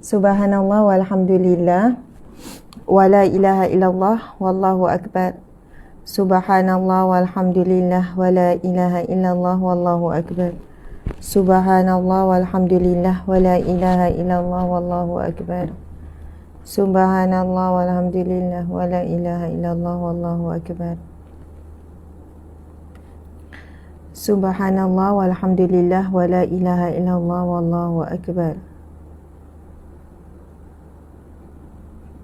Subhanallah walhamdulillah wala ilaha illallah wallahu akbar. Subhanallah walhamdulillah wala ilaha illallah wallahu akbar. Subhanallah walhamdulillah wala ilaha illallah wallahu akbar. Subhanallah walhamdulillah wala ilaha illallah wallahu akbar. Subhanallah walhamdulillah wala ilaha illallah wallahu akbar.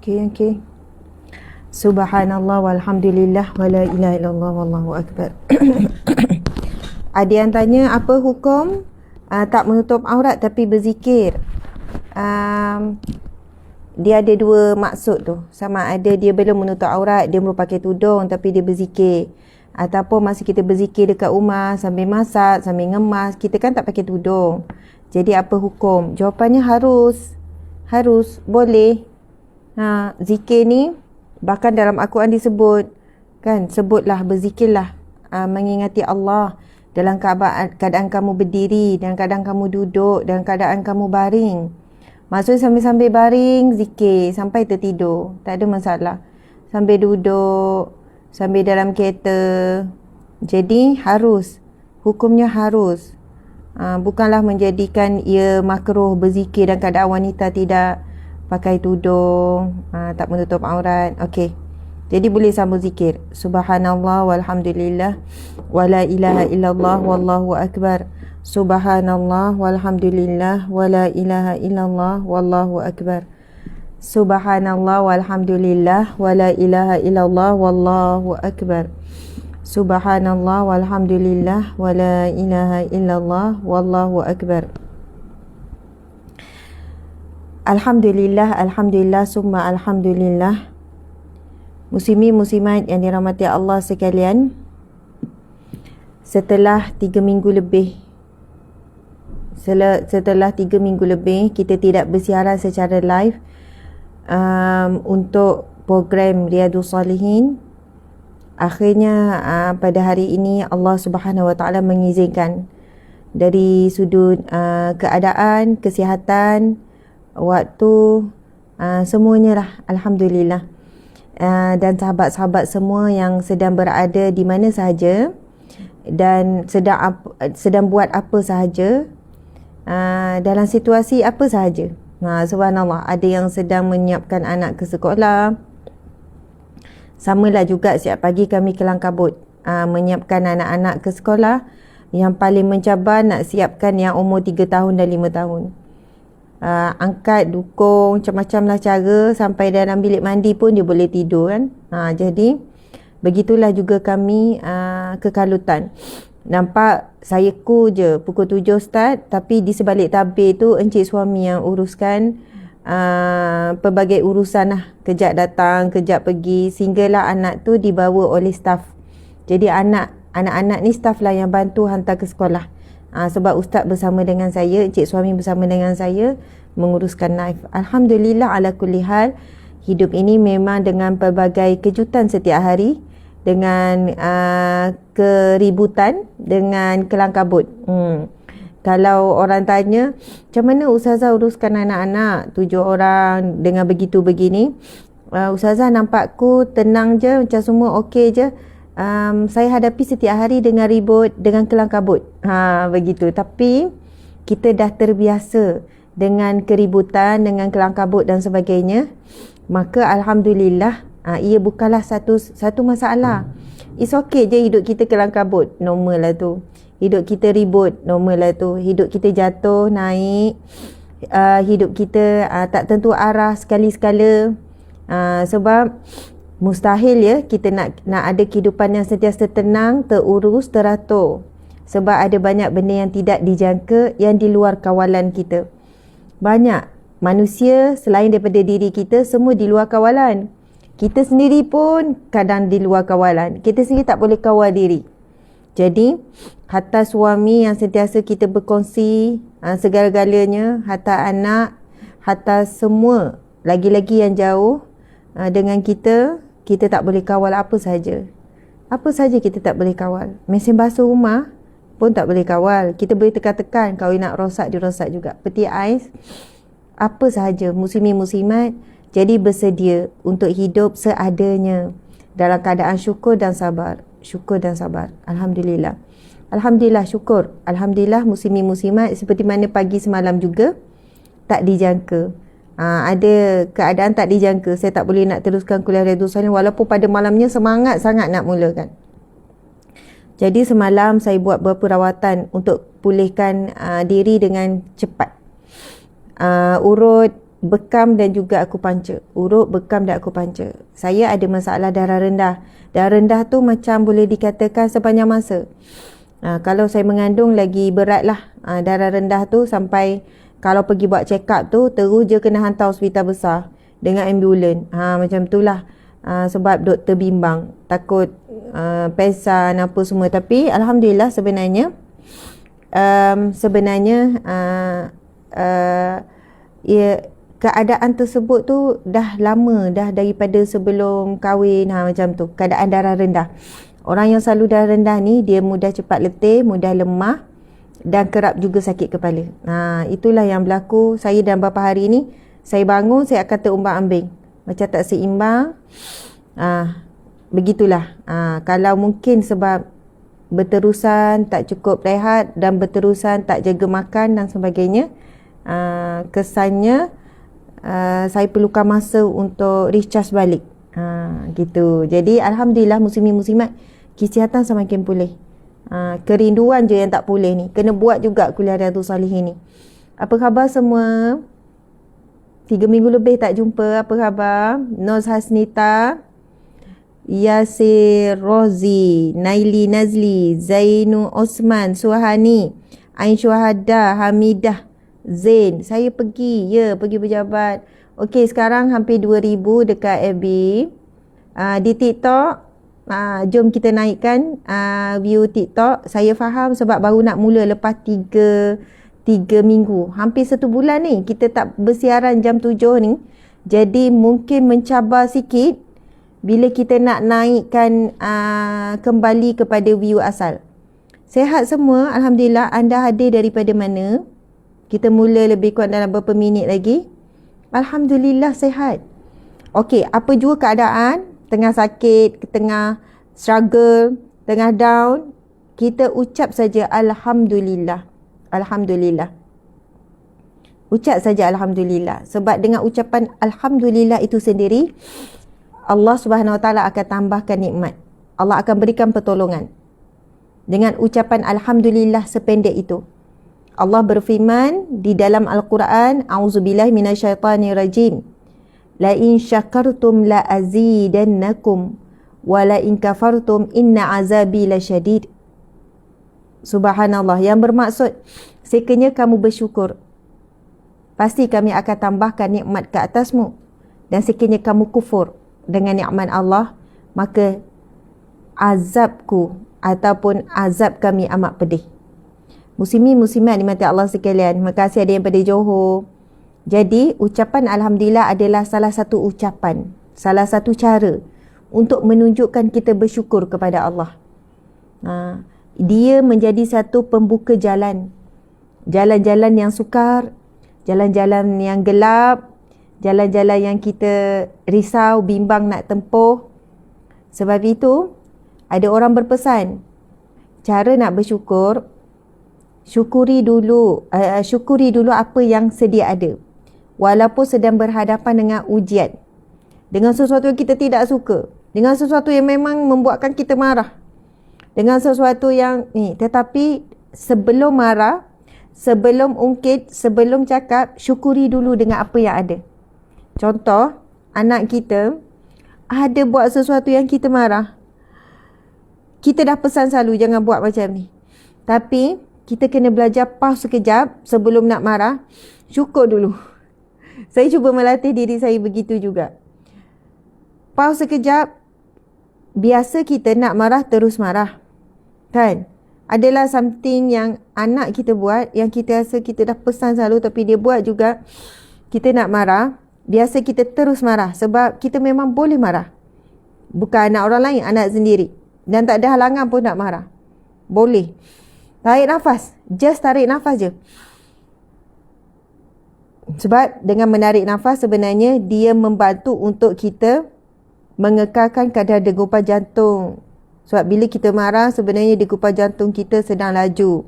Okay. Subhanallah walhamdulillah wala ilaha illallah wallahu akbar. Ada yang tanya apa hukum tak menutup aurat tapi berzikir. Dia ada dua maksud tu. Sama ada dia belum menutup aurat, dia belum pakai tudung tapi dia berzikir. Ataupun masa kita berzikir dekat rumah sambil masak, sambil ngemas, kita kan tak pakai tudung. Jadi apa hukum? Jawapannya harus, boleh. Zikir ni bahkan dalam Al-Quran disebut kan, sebutlah, berzikirlah, mengingati Allah dalam keadaan kamu berdiri, dalam keadaan kamu duduk, dalam keadaan kamu baring. Maksudnya sambil-sambil baring zikir sampai tertidur, tak ada masalah. Sambil duduk, sambil dalam kereta. Jadi harus, hukumnya harus. Bukanlah menjadikan ia makruh berzikir dalam keadaan wanita tidak pakai tudung, tak menutup aurat. Okey. Jadi boleh sambung zikir. Subhanallah walhamdulillah wala ilaha illallah wallahu akbar. Subhanallah walhamdulillah wala ilaha illallah wallahu akbar. Subhanallah walhamdulillah wala ilaha illallah wallahu akbar. Subhanallah walhamdulillah wala ilaha illallah wallahu akbar. Alhamdulillah, alhamdulillah, summa alhamdulillah. Muslimi muslimat yang dirahmati Allah sekalian, setelah 3 minggu lebih kita tidak bersiaran secara live untuk program Riyadhus Salihin. Akhirnya pada hari ini Allah Subhanahu Wa Taala mengizinkan dari sudut keadaan, kesihatan, waktu, semuanya lah, alhamdulillah. Dan sahabat-sahabat semua yang sedang berada di mana sahaja dan sedang buat apa sahaja, dalam situasi apa sahaja. Subhanallah, ada yang sedang menyiapkan anak ke sekolah. Samalah juga siap pagi kami kelang kabut menyiapkan anak-anak ke sekolah. Yang paling mencabar nak siapkan yang umur 3 tahun dan 5 tahun. Angkat, dukung, macam-macam lah cara. Sampai dalam bilik mandi pun dia boleh tidur kan. Jadi begitulah juga kami ke Kalutan. Nampak saya je pukul 7 start, tapi di sebalik tabir tu encik suami yang uruskan pelbagai urusan lah. Kejap datang, kejap pergi, sehinggalah anak tu dibawa oleh staf. Jadi anak-anak ni staf lah yang bantu hantar ke sekolah. Sebab ustaz bersama dengan saya, encik suami bersama dengan saya menguruskan live. Alhamdulillah ala kulli hal, hidup ini memang dengan pelbagai kejutan setiap hari, dengan keributan, dengan kelang kabut. Kalau orang tanya, macam mana Ustazah uruskan anak-anak 7 orang dengan begitu begini? Ustazah nampakku tenang je, macam semua okey je. Saya hadapi setiap hari dengan ribut, dengan kelang kabut. Begitu. Tapi kita dah terbiasa dengan keributan, dengan kelang kabut dan sebagainya. Maka alhamdulillah Ia bukanlah satu masalah. It's okay je hidup kita kelang kabut, normal lah tu. Hidup kita ribut, normal lah tu. Hidup kita jatuh, naik. Hidup kita tak tentu arah sekali-sekala. Sebab mustahil ya kita nak ada kehidupan yang sentiasa tenang, terurus, teratur. Sebab ada banyak benda yang tidak dijangka yang di luar kawalan kita. Banyak manusia selain daripada diri kita, semua di luar kawalan. Kita sendiri pun kadang di luar kawalan. Kita sendiri tak boleh kawal diri. Jadi, hatta suami yang sentiasa kita berkongsi segala-galanya, hatta anak, hatta semua, lagi-lagi yang jauh dengan kita, kita tak boleh kawal apa saja. Apa saja kita tak boleh kawal. Mesin basuh rumah pun tak boleh kawal. Kita boleh tekan-tekan, kalau nak rosak, dia rosak juga. Peti ais, apa sahaja, muslimin-muslimat, jadi bersedia untuk hidup seadanya dalam keadaan syukur dan sabar. Syukur dan sabar. Alhamdulillah. Alhamdulillah, syukur. Alhamdulillah, muslimin-muslimat, seperti mana pagi semalam juga tak dijangka. Ada keadaan tak dijangka. Saya tak boleh nak teruskan kuliah Riyadhus Shalihin walaupun pada malamnya semangat sangat nak mulakan. Jadi semalam saya buat beberapa rawatan untuk pulihkan diri dengan cepat. Urut, bekam dan juga akupuntur. Urut, bekam dan akupuntur. Saya ada masalah darah rendah. Darah rendah tu macam boleh dikatakan sepanjang masa. Kalau saya mengandung lagi berat lah. Darah rendah tu sampai kalau pergi buat check up tu terus je kena hantar hospital besar dengan ambulan. Macam itulah. Sebab doktor bimbang. Takut pesan apa semua. Tapi Alhamdulillah sebenarnya keadaan tersebut tu dah lama, dah daripada sebelum kahwin, macam tu, keadaan darah rendah. Orang yang selalu darah rendah ni, dia mudah cepat letih, mudah lemah dan kerap juga sakit kepala. Itulah yang berlaku. Saya dalam beberapa hari ni, saya bangun, saya akan terumbang-ambing, macam tak seimbang. Begitulah. Kalau mungkin sebab berterusan tak cukup rehat dan berterusan tak jaga makan dan sebagainya, kesannya saya perlukan masa untuk recharge balik. Gitu. Jadi Alhamdulillah, muslimin-muslimat, kesihatan semakin pulih. Kerinduan je yang tak pulih ni. Kena buat juga kuliah Riyadhus Shalihin ni. Apa khabar semua? 3 minggu lebih tak jumpa. Apa khabar? Noz Hasnita, Yasir Rozi, Naili Nazli, Zainu Osman, Suhani, Ain Syuhada, Hamidah, Zain. Saya pergi berjabat. Okey, sekarang hampir 2,000 dekat FB. Di TikTok, jom kita naikkan view TikTok. Saya faham sebab baru nak mula lepas 3 minggu. Hampir 1 bulan ni kita tak bersiaran jam 7 ni. Jadi mungkin mencabar sikit bila kita nak naikkan kembali kepada view asal. Sehat semua, Alhamdulillah. Anda hadir daripada mana? Kita mula lebih kurang dalam beberapa minit lagi. Alhamdulillah sehat. Okey, apa jua keadaan, tengah sakit, tengah struggle, tengah down, kita ucap saja Alhamdulillah. Alhamdulillah. Ucap saja Alhamdulillah. Sebab dengan ucapan Alhamdulillah itu sendiri, Allah Subhanahu Wa Taala akan tambahkan nikmat. Allah akan berikan pertolongan. Dengan ucapan Alhamdulillah sependek itu. Allah berfirman di dalam Al-Quran, A'udzubillahi minasyaitanirrajim. La in syakartum la azidannakum wa la in kafartum inna azabi lasyadid. Subhanallah, yang bermaksud sekiranya kamu bersyukur, pasti kami akan tambahkan nikmat ke atasmu, dan sekiranya kamu kufur dengan nikmat Allah, maka azabku ataupun azab kami amat pedih. Muslimin muslimat dimati Allah sekalian, terima kasih ada yang pada Johor. Jadi ucapan Alhamdulillah adalah salah satu ucapan, salah satu cara untuk menunjukkan kita bersyukur kepada Allah. Dia menjadi satu pembuka jalan. Jalan-jalan yang sukar, jalan-jalan yang gelap, jalan-jalan yang kita risau, bimbang nak tempuh. Sebab itu ada orang berpesan, cara nak bersyukur, syukuri dulu apa yang sedia ada. Walaupun sedang berhadapan dengan ujian, dengan sesuatu yang kita tidak suka, dengan sesuatu yang memang membuatkan kita marah, dengan sesuatu yang ni. Tetapi sebelum marah, sebelum ungkit, sebelum cakap, syukuri dulu dengan apa yang ada. Contoh, anak kita ada buat sesuatu yang kita marah. Kita dah pesan selalu jangan buat macam ni. Tapi kita kena belajar pause sekejap sebelum nak marah. Syukur dulu. Saya cuba melatih diri saya begitu juga. Pause sekejap. Biasa kita nak marah terus marah. Kan? Adalah something yang anak kita buat, yang kita rasa kita dah pesan selalu tapi dia buat juga. Kita nak marah. Biasa kita terus marah sebab kita memang boleh marah. Bukan anak orang lain, anak sendiri. Dan tak ada halangan pun nak marah. Boleh. Tarik nafas. Just tarik nafas je. Sebab dengan menarik nafas sebenarnya dia membantu untuk kita mengekalkan kadar degupan jantung. Sebab bila kita marah sebenarnya degupan jantung kita sedang laju.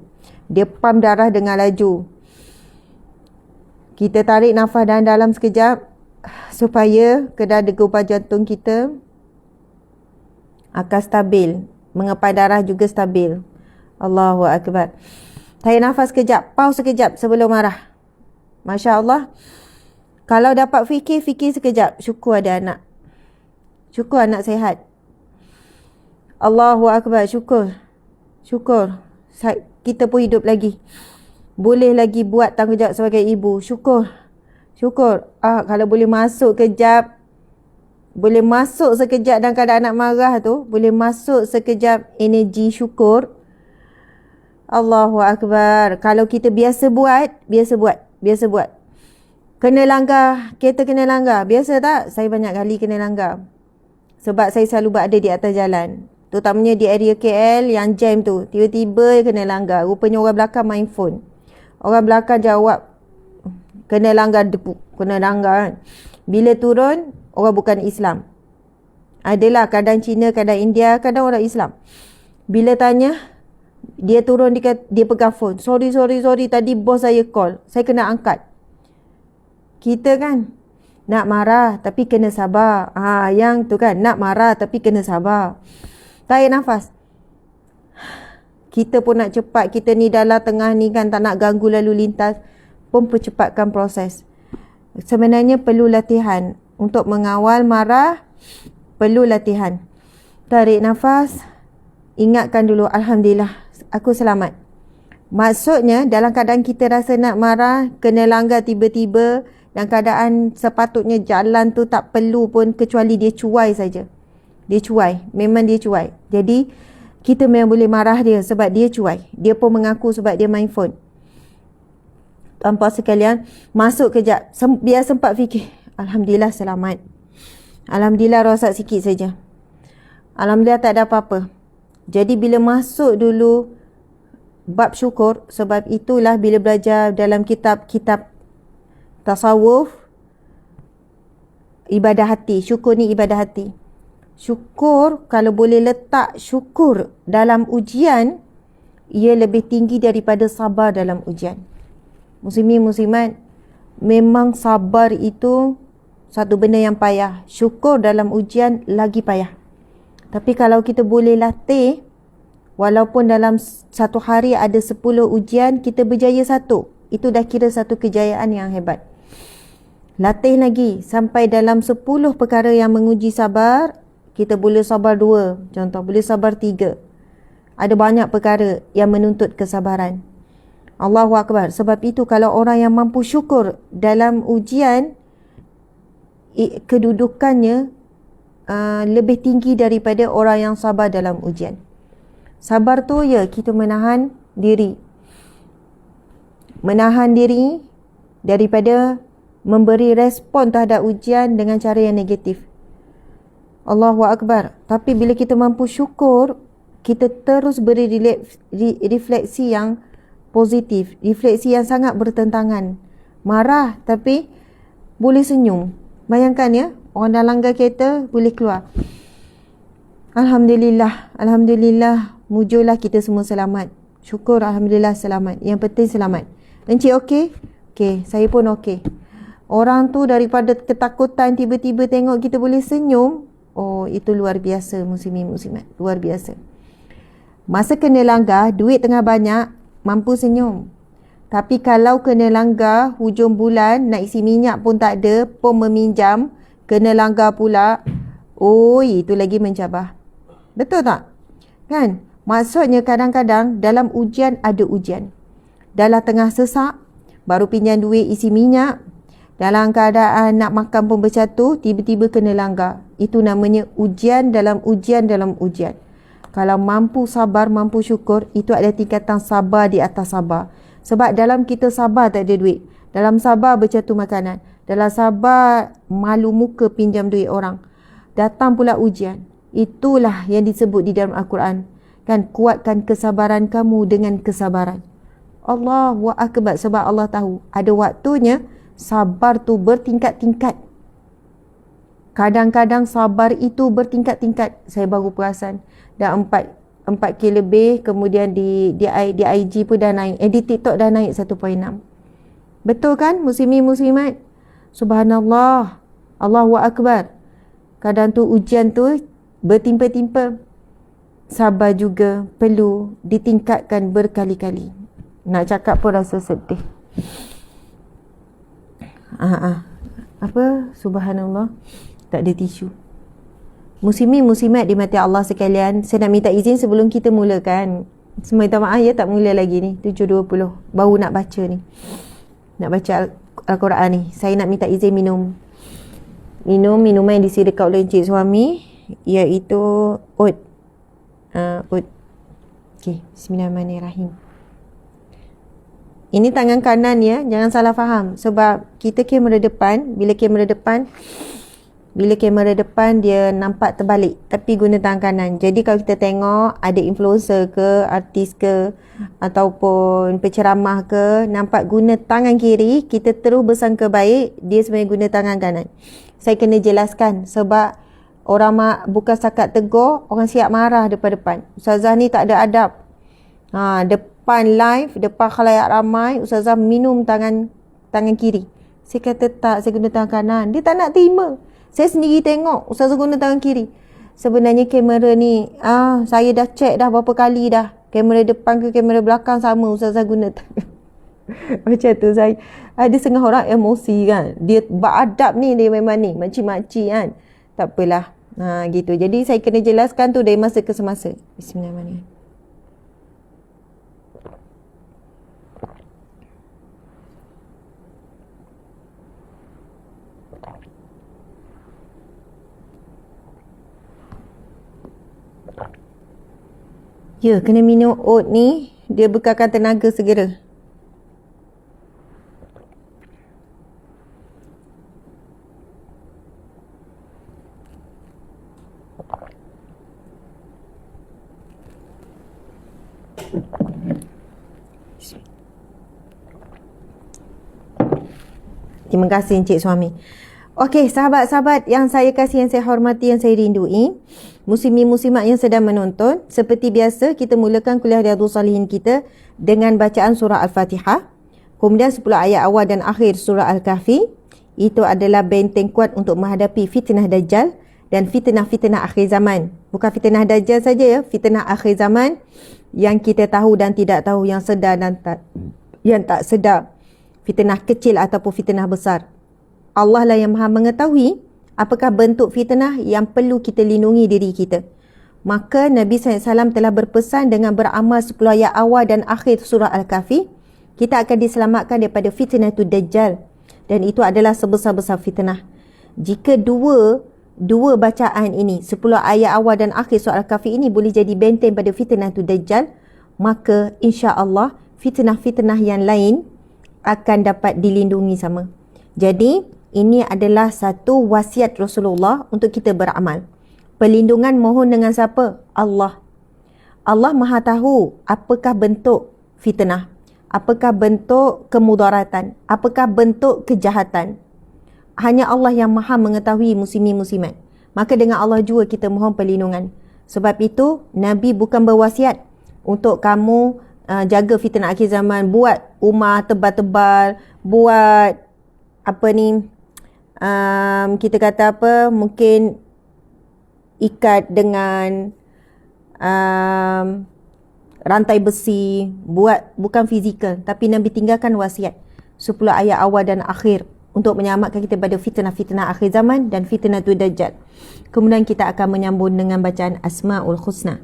Dia pump darah dengan laju. Kita tarik nafas dalam sekejap supaya kadar degupan jantung kita akan stabil. Mengepai darah juga stabil. Allahu Akbar. Tarik nafas sekejap. Pause sekejap sebelum marah. Masya Allah. Kalau dapat fikir sekejap. Syukur ada anak. Syukur anak sihat. Allahu Akbar. Syukur. Kita pun hidup lagi. Boleh lagi buat tanggungjawab sebagai ibu. Syukur. Kalau boleh masuk kejap. Boleh masuk sekejap dalam keadaan anak marah tu. Boleh masuk sekejap energi syukur. Allahu Akbar. Kalau kita biasa buat. Kena langgar. Kereta kena langgar. Biasa tak? Saya banyak kali kena langgar. Sebab saya selalu berada di atas jalan. Terutamanya di area KL yang jam tu. Tiba-tiba kena langgar. Rupanya orang belakang main phone. Orang belakang jawab. Kena langgar depu. Kena langgar kan. Bila turun, orang bukan Islam. Adalah kadang Cina, kadang India, kadang orang Islam. Bila tanya, dia turun, dia pegang phone. Sorry. Tadi bos saya call. Saya kena angkat. Kita kan nak marah tapi kena sabar. Yang tu kan, nak marah tapi kena sabar. Tarik nafas. Kita pun nak cepat. Kita ni dalam tengah ni kan, tak nak ganggu lalu lintas. Pun percepatkan proses. Sebenarnya perlu latihan. Untuk mengawal marah, perlu latihan. Tarik nafas. Ingatkan dulu, Alhamdulillah, aku selamat. Maksudnya, dalam keadaan kita rasa nak marah, kena langgar tiba-tiba, dan keadaan sepatutnya jalan tu tak perlu pun kecuali dia cuai saja. Dia cuai. Memang dia cuai. Jadi, kita memang boleh marah dia sebab dia cuai. Dia pun mengaku sebab dia main phone. Tuan-puan sekalian, masuk kejap. Biar sempat fikir. Alhamdulillah selamat. Alhamdulillah rosak sikit saja. Alhamdulillah tak ada apa-apa. Jadi bila masuk dulu bab syukur, sebab itulah bila belajar dalam kitab-kitab tasawuf, ibadah hati. Syukur ni ibadah hati. Syukur, kalau boleh letak syukur dalam ujian, ia lebih tinggi daripada sabar dalam ujian. Muslimin, muslimat, memang sabar itu satu benda yang payah. Syukur dalam ujian lagi payah. Tapi kalau kita boleh latih, walaupun dalam satu hari ada 10 ujian, kita berjaya satu. Itu dah kira satu kejayaan yang hebat. Latih lagi sampai dalam 10 perkara yang menguji sabar, kita boleh sabar 2. Contoh, boleh sabar 3. Ada banyak perkara yang menuntut kesabaran. Allahu Akbar. Sebab itu kalau orang yang mampu syukur dalam ujian, kedudukannya lebih tinggi daripada orang yang sabar dalam ujian. Sabar tu ya kita menahan diri. Menahan diri daripada memberi respon terhadap ujian dengan cara yang negatif. Allahu Akbar. Tapi bila kita mampu syukur, kita terus beri refleksi yang positif. Refleksi yang sangat bertentangan. Marah tapi boleh senyum. Bayangkan ya, orang dah langgar kereta boleh keluar. Alhamdulillah. Alhamdulillah. Mujurlah kita semua selamat. Syukur Alhamdulillah selamat. Yang penting selamat. Encik okey? Okey, saya pun okey. Orang tu daripada ketakutan tiba-tiba tengok kita boleh senyum. Oh, itu luar biasa muslimin muslimat. Luar biasa. Masa kena langgar, duit tengah banyak, mampu senyum. Tapi kalau kena langgar, hujung bulan, nak isi minyak pun tak ada, pun meminjam, kena langgar pula. Oi, itu lagi mencabar. Betul tak? Kan? Maksudnya kadang-kadang dalam ujian ada ujian. Dalam tengah sesak, baru pinjam duit isi minyak. Dalam keadaan nak makan pun bercatu, tiba-tiba kena langgar. Itu namanya ujian dalam ujian dalam ujian. Kalau mampu sabar, mampu syukur, itu ada tingkatan sabar di atas sabar. Sebab dalam kita sabar tak ada duit. Dalam sabar bercatu makanan. Dalam sabar malu muka pinjam duit orang. Datang pula ujian. Itulah yang disebut di dalam Al-Quran. Kan, kuatkan kesabaran kamu dengan kesabaran. Allahu Akbar. Sebab Allah tahu ada waktunya sabar tu bertingkat-tingkat. Kadang-kadang sabar itu bertingkat-tingkat. Saya baru perasan. Dah 4K lebih, kemudian di IG pun dah naik, di TikTok dah naik 1.6. Betul kan muslimin muslimat? Subhanallah, Allahu Akbar. Kadang tu ujian tu bertimpa-timpa. Sabar juga perlu ditingkatkan berkali-kali. Nak cakap pun rasa sedih. Apa? Subhanallah, tak ada tisu. Muslimin muslimat di mati Allah sekalian, saya nak minta izin sebelum kita mulakan. Semua minta maaf ya, tak mula lagi ni. 7.20 baru nak baca ni. Nak baca Al-Quran ni. Saya nak minta izin minum minuman yang disediakan oleh encik suami, iaitu oat. Oat. Okey, bismillahirrahmanirrahim. Ini tangan kanan ya, jangan salah faham. Sebab kita kamera depan, bila kamera depan dia nampak terbalik, tapi guna tangan kanan. Jadi kalau kita tengok ada influencer ke, artis ke, ataupun penceramah ke, nampak guna tangan kiri, kita terus bersangka baik dia sebenarnya guna tangan kanan. Saya kena jelaskan sebab orang bukan setakat tegur, orang siap marah depan-depan. Ustazah ni tak ada adab. Depan live, depan khalayak ramai, Ustazah minum tangan kiri. Saya kata tak, saya guna tangan kanan. Dia tak nak terima. Saya sendiri tengok Ustazah guna tangan kiri. Sebenarnya kamera ni, saya dah check dah berapa kali dah. Kamera depan ke kamera belakang sama Ustazah guna tangan. Macam tu saya. Ada setengah orang emosi kan. Dia beradab ni, dia memang ni, makcik-makcik kan. Tak apalah. Gitu. Jadi saya kena jelaskan tu dari masa ke semasa. Bismillahirrahmanirrahim. Ya, kena minum oat ni, dia bekalkan tenaga segera. Terima kasih encik suami. Okey, sahabat-sahabat yang saya kasih, yang saya hormati, yang saya rindui, muslimin muslimat yang sedang menonton, seperti biasa kita mulakan kuliah Riyadhus Salihin kita dengan bacaan surah Al-Fatihah, kemudian 10 ayat awal dan akhir surah Al-Kahfi. Itu adalah benteng kuat untuk menghadapi fitnah Dajjal dan fitnah-fitnah akhir zaman. Bukan fitnah Dajjal saja ya, fitnah akhir zaman yang kita tahu dan tidak tahu, yang sedar dan yang tak sedar, fitnah kecil ataupun fitnah besar. Allah lah yang maha mengetahui apakah bentuk fitnah yang perlu kita lindungi diri kita. Maka Nabi SAW telah berpesan dengan beramal 10 ayat awal dan akhir surah Al-Kahfi, kita akan diselamatkan daripada fitnah tu Dajjal. Dan itu adalah sebesar-besar fitnah. Jika dua bacaan ini, 10 ayat awal dan akhir surah Al-Kahfi ini boleh jadi benteng pada fitnah tu Dajjal, maka insya-Allah fitnah-fitnah yang lain akan dapat dilindungi sama. Jadi ini adalah satu wasiat Rasulullah untuk kita beramal. Perlindungan mohon dengan siapa? Allah. Allah maha tahu apakah bentuk fitnah, apakah bentuk kemudaratan, apakah bentuk kejahatan. Hanya Allah yang maha mengetahui muslimin muslimat. Maka dengan Allah juga kita mohon perlindungan. Sebab itu Nabi bukan berwasiat untuk kamu jaga fitnah akhir zaman, buat rumah tebal-tebal, buat apa ni, kita kata apa, mungkin ikat dengan rantai besi, bukan fizikal, tapi Nabi tinggalkan wasiat 10 ayat awal dan akhir untuk menyelamatkan kita pada fitnah-fitnah akhir zaman dan fitnatul dajjal. Kemudian kita akan menyambung dengan bacaan Asmaul Husna.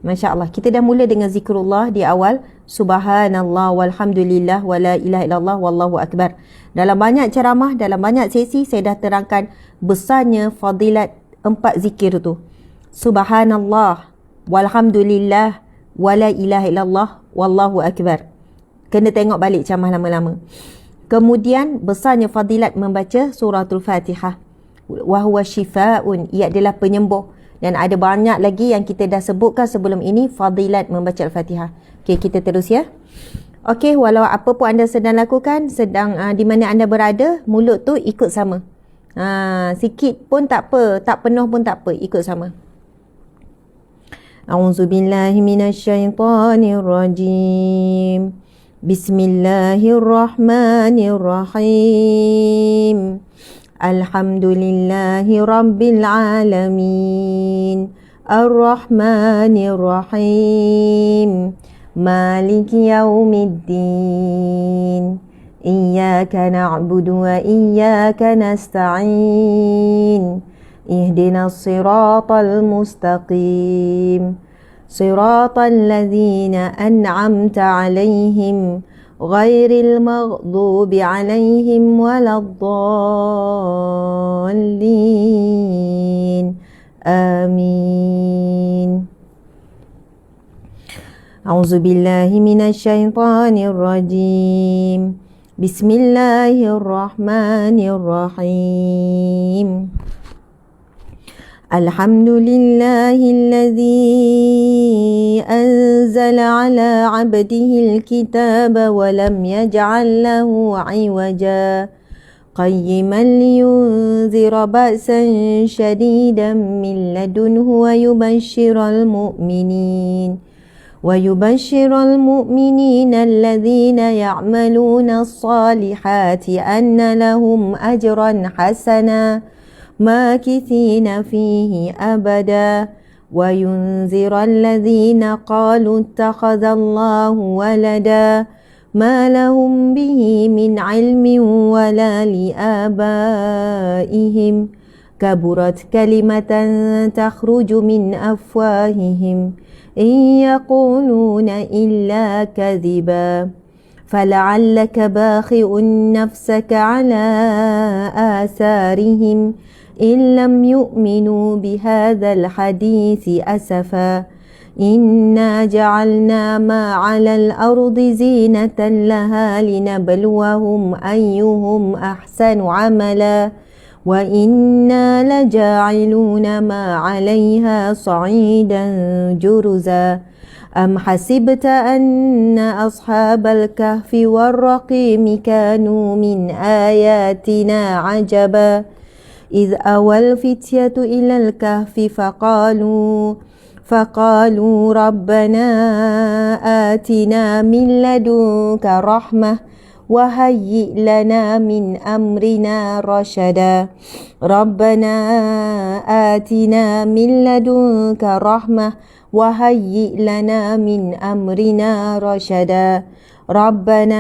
Masya Allah, kita dah mula dengan zikrullah di awal. Subhanallah walhamdulillah wala ilaha illallah wallahu akbar. Dalam banyak ceramah, dalam banyak sesi, saya dah terangkan besarnya fadilat 4 zikir tu. Subhanallah walhamdulillah wala ilaha illallah wallahu akbar. Kena tengok balik ceramah lama-lama. Kemudian besarnya fadilat membaca suratul Fatihah. Wa huwa shifaa'un, ia adalah penyembuh. Dan ada banyak lagi yang kita dah sebutkan sebelum ini fadilat membaca Al-Fatihah. Okey, kita terus ya. Okey, walau apa pun anda sedang lakukan, sedang di mana anda berada, mulut tu ikut sama. Sikit pun tak apa, tak penuh pun tak apa, ikut sama. A'udzubillahi minasyaitonirrajim. Bismillahirrahmanirrahim. Alhamdulillahi Rabbil Alamin. Ar-Rahmanir-Rahim. Maliki Yaumiddin. Iyyaka na'budu wa iyyaka nasta'in. Ihdinas siratal mustaqim. Siratal ladzina an'amta 'alaihim ghairil maghdubi 'alaihim waladdallin. Amin. A'udzu billahi minasyaitonir rajim. Bismillahirrahmanirrahim. Alhamdulillahilladzi anzala ala 'abdihil kitaba wa lam yaj'al lahu 'iwaja qayyiman liyunzira ba'san shadidan min ladunhu wa yubashshiral mu'minin alladhina ya'maluna as-salihati anna lahum ajran hasana ماكثين فيه أبدا وينذر الذين قالوا اتخذ الله ولدا ما لهم به من علم ولا لآبائهم كبرت كلمة تخرج من أفواههم إن يقولون إلا كذبا فلعلك باخع نفسك على آثارهم إن لم يؤمنوا بهذا الحديث أسفا إنا جعلنا ما على الأرض زينة لها لنبلوهم أيهم أحسن عملا وإنا لجاعلون ما عليها صعيدا جرزا أم حسبت أن أصحاب الكهف والرقيم كانوا من آياتنا عجبا إذ أوى الفتية إلى الكهف فقالوا ربنا آتنا من لدنك رحمة وهيئ لنا من أمرنا رشدا ربنا آتنا من لدنك رحمة وهيئ لنا من أمرنا رشدا ربنا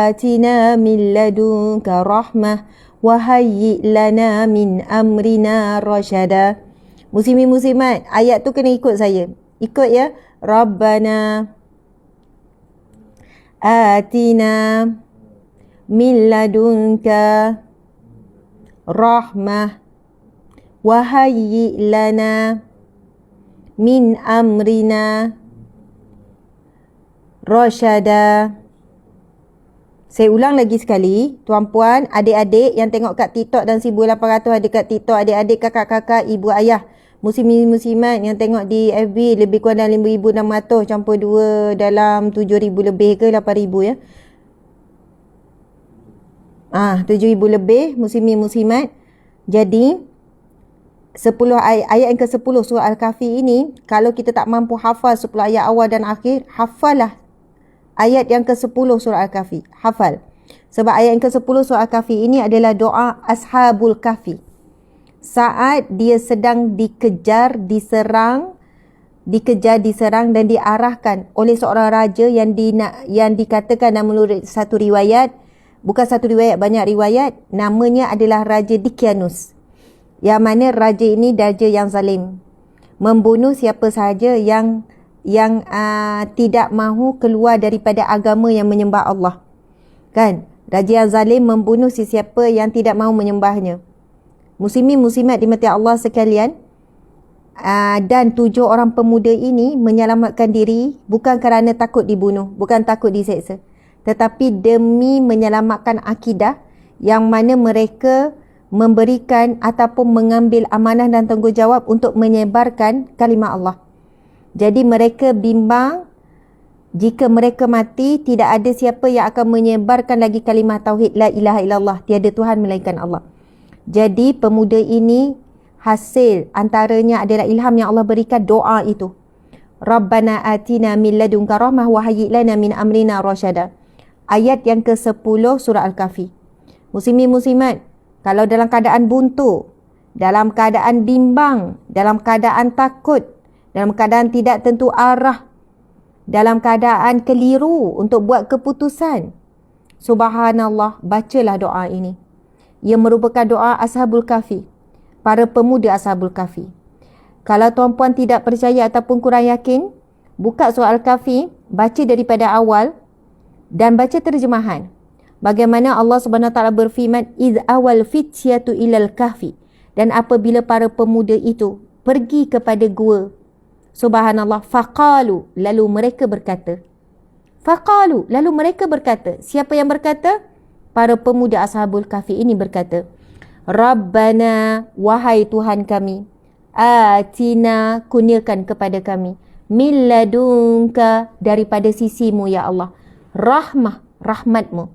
آتنا من لدنك رحمة وهيئ لنا من أمرنا رشدا. Muslimin muslimat, ayat tu kena ikut saya. Ikut ya. Rabbana atina min ladunka rahmah wa hayyi lana min amrina rasyada. Saya ulang lagi sekali, tuan-puan, adik-adik yang tengok kat TikTok dan 1800 ada kat TikTok, adik-adik, kakak-kakak, ibu ayah, muslimin-muslimat yang tengok di FB lebih kurang dalam 5,600 campur 2 dalam 7,000 lebih ke 8,000 ya. 7,000 lebih muslimin-muslimat. Jadi 10 ayat yang ke-10 surah Al-Kahfi ini, kalau kita tak mampu hafal 10 ayat awal dan akhir, hafallah ayat yang ke-10 surah Al-Kahfi. Hafal. Sebab ayat yang ke-10 surah Al-Kahfi ini adalah doa Ashabul Kahfi. Saat dia sedang dikejar, diserang dan diarahkan oleh seorang raja yang dikatakan dalam menurut satu riwayat, bukan satu riwayat, banyak riwayat, namanya adalah Raja Dicyanus. Yang mana raja ini raja yang zalim. Membunuh siapa sahaja yang tidak mahu keluar daripada agama yang menyembah Allah. Kan? Raja yang zalim membunuh sesiapa yang tidak mahu menyembahnya. Muslimin muslimat dimati Allah sekalian, dan 7 orang pemuda ini menyelamatkan diri bukan kerana takut dibunuh, bukan takut diseksa, tetapi demi menyelamatkan akidah yang mana mereka memberikan ataupun mengambil amanah dan tanggungjawab untuk menyebarkan kalimah Allah. Jadi mereka bimbang jika mereka mati, tidak ada siapa yang akan menyebarkan lagi kalimah tauhid la ilaha illallah, tiada Tuhan melainkan Allah. Jadi pemuda ini hasil antaranya adalah ilham yang Allah berikan doa itu. Rabbana atina min ladunka rahmah wa hayyi lana min amrina rasyada. Ayat yang ke-10 surah Al-Kahfi. Muslimin muslimat, kalau dalam keadaan buntu, dalam keadaan bimbang, dalam keadaan takut, dalam keadaan tidak tentu arah, dalam keadaan keliru untuk buat keputusan, subhanallah, bacalah doa ini. Ia merupakan doa Ashabul Kahfi, para pemuda Ashabul Kahfi. Kalau tuan-puan tidak percaya ataupun kurang yakin, buka surah Al-Kahfi, baca daripada awal dan baca terjemahan. Bagaimana Allah Subhanahu Wa Taala berfirman, "Iz awal fityatu ilal kahfi." Dan apabila para pemuda itu pergi kepada gua, subhanallah, faqalu, lalu mereka berkata. Faqalu, lalu mereka berkata. Siapa yang berkata? Para pemuda Ashabul Kahfi ini berkata, Rabbana, wahai Tuhan kami, atina, kurniakan kepada kami, min ladunka, daripada sisimu ya Allah, rahmah, rahmatmu.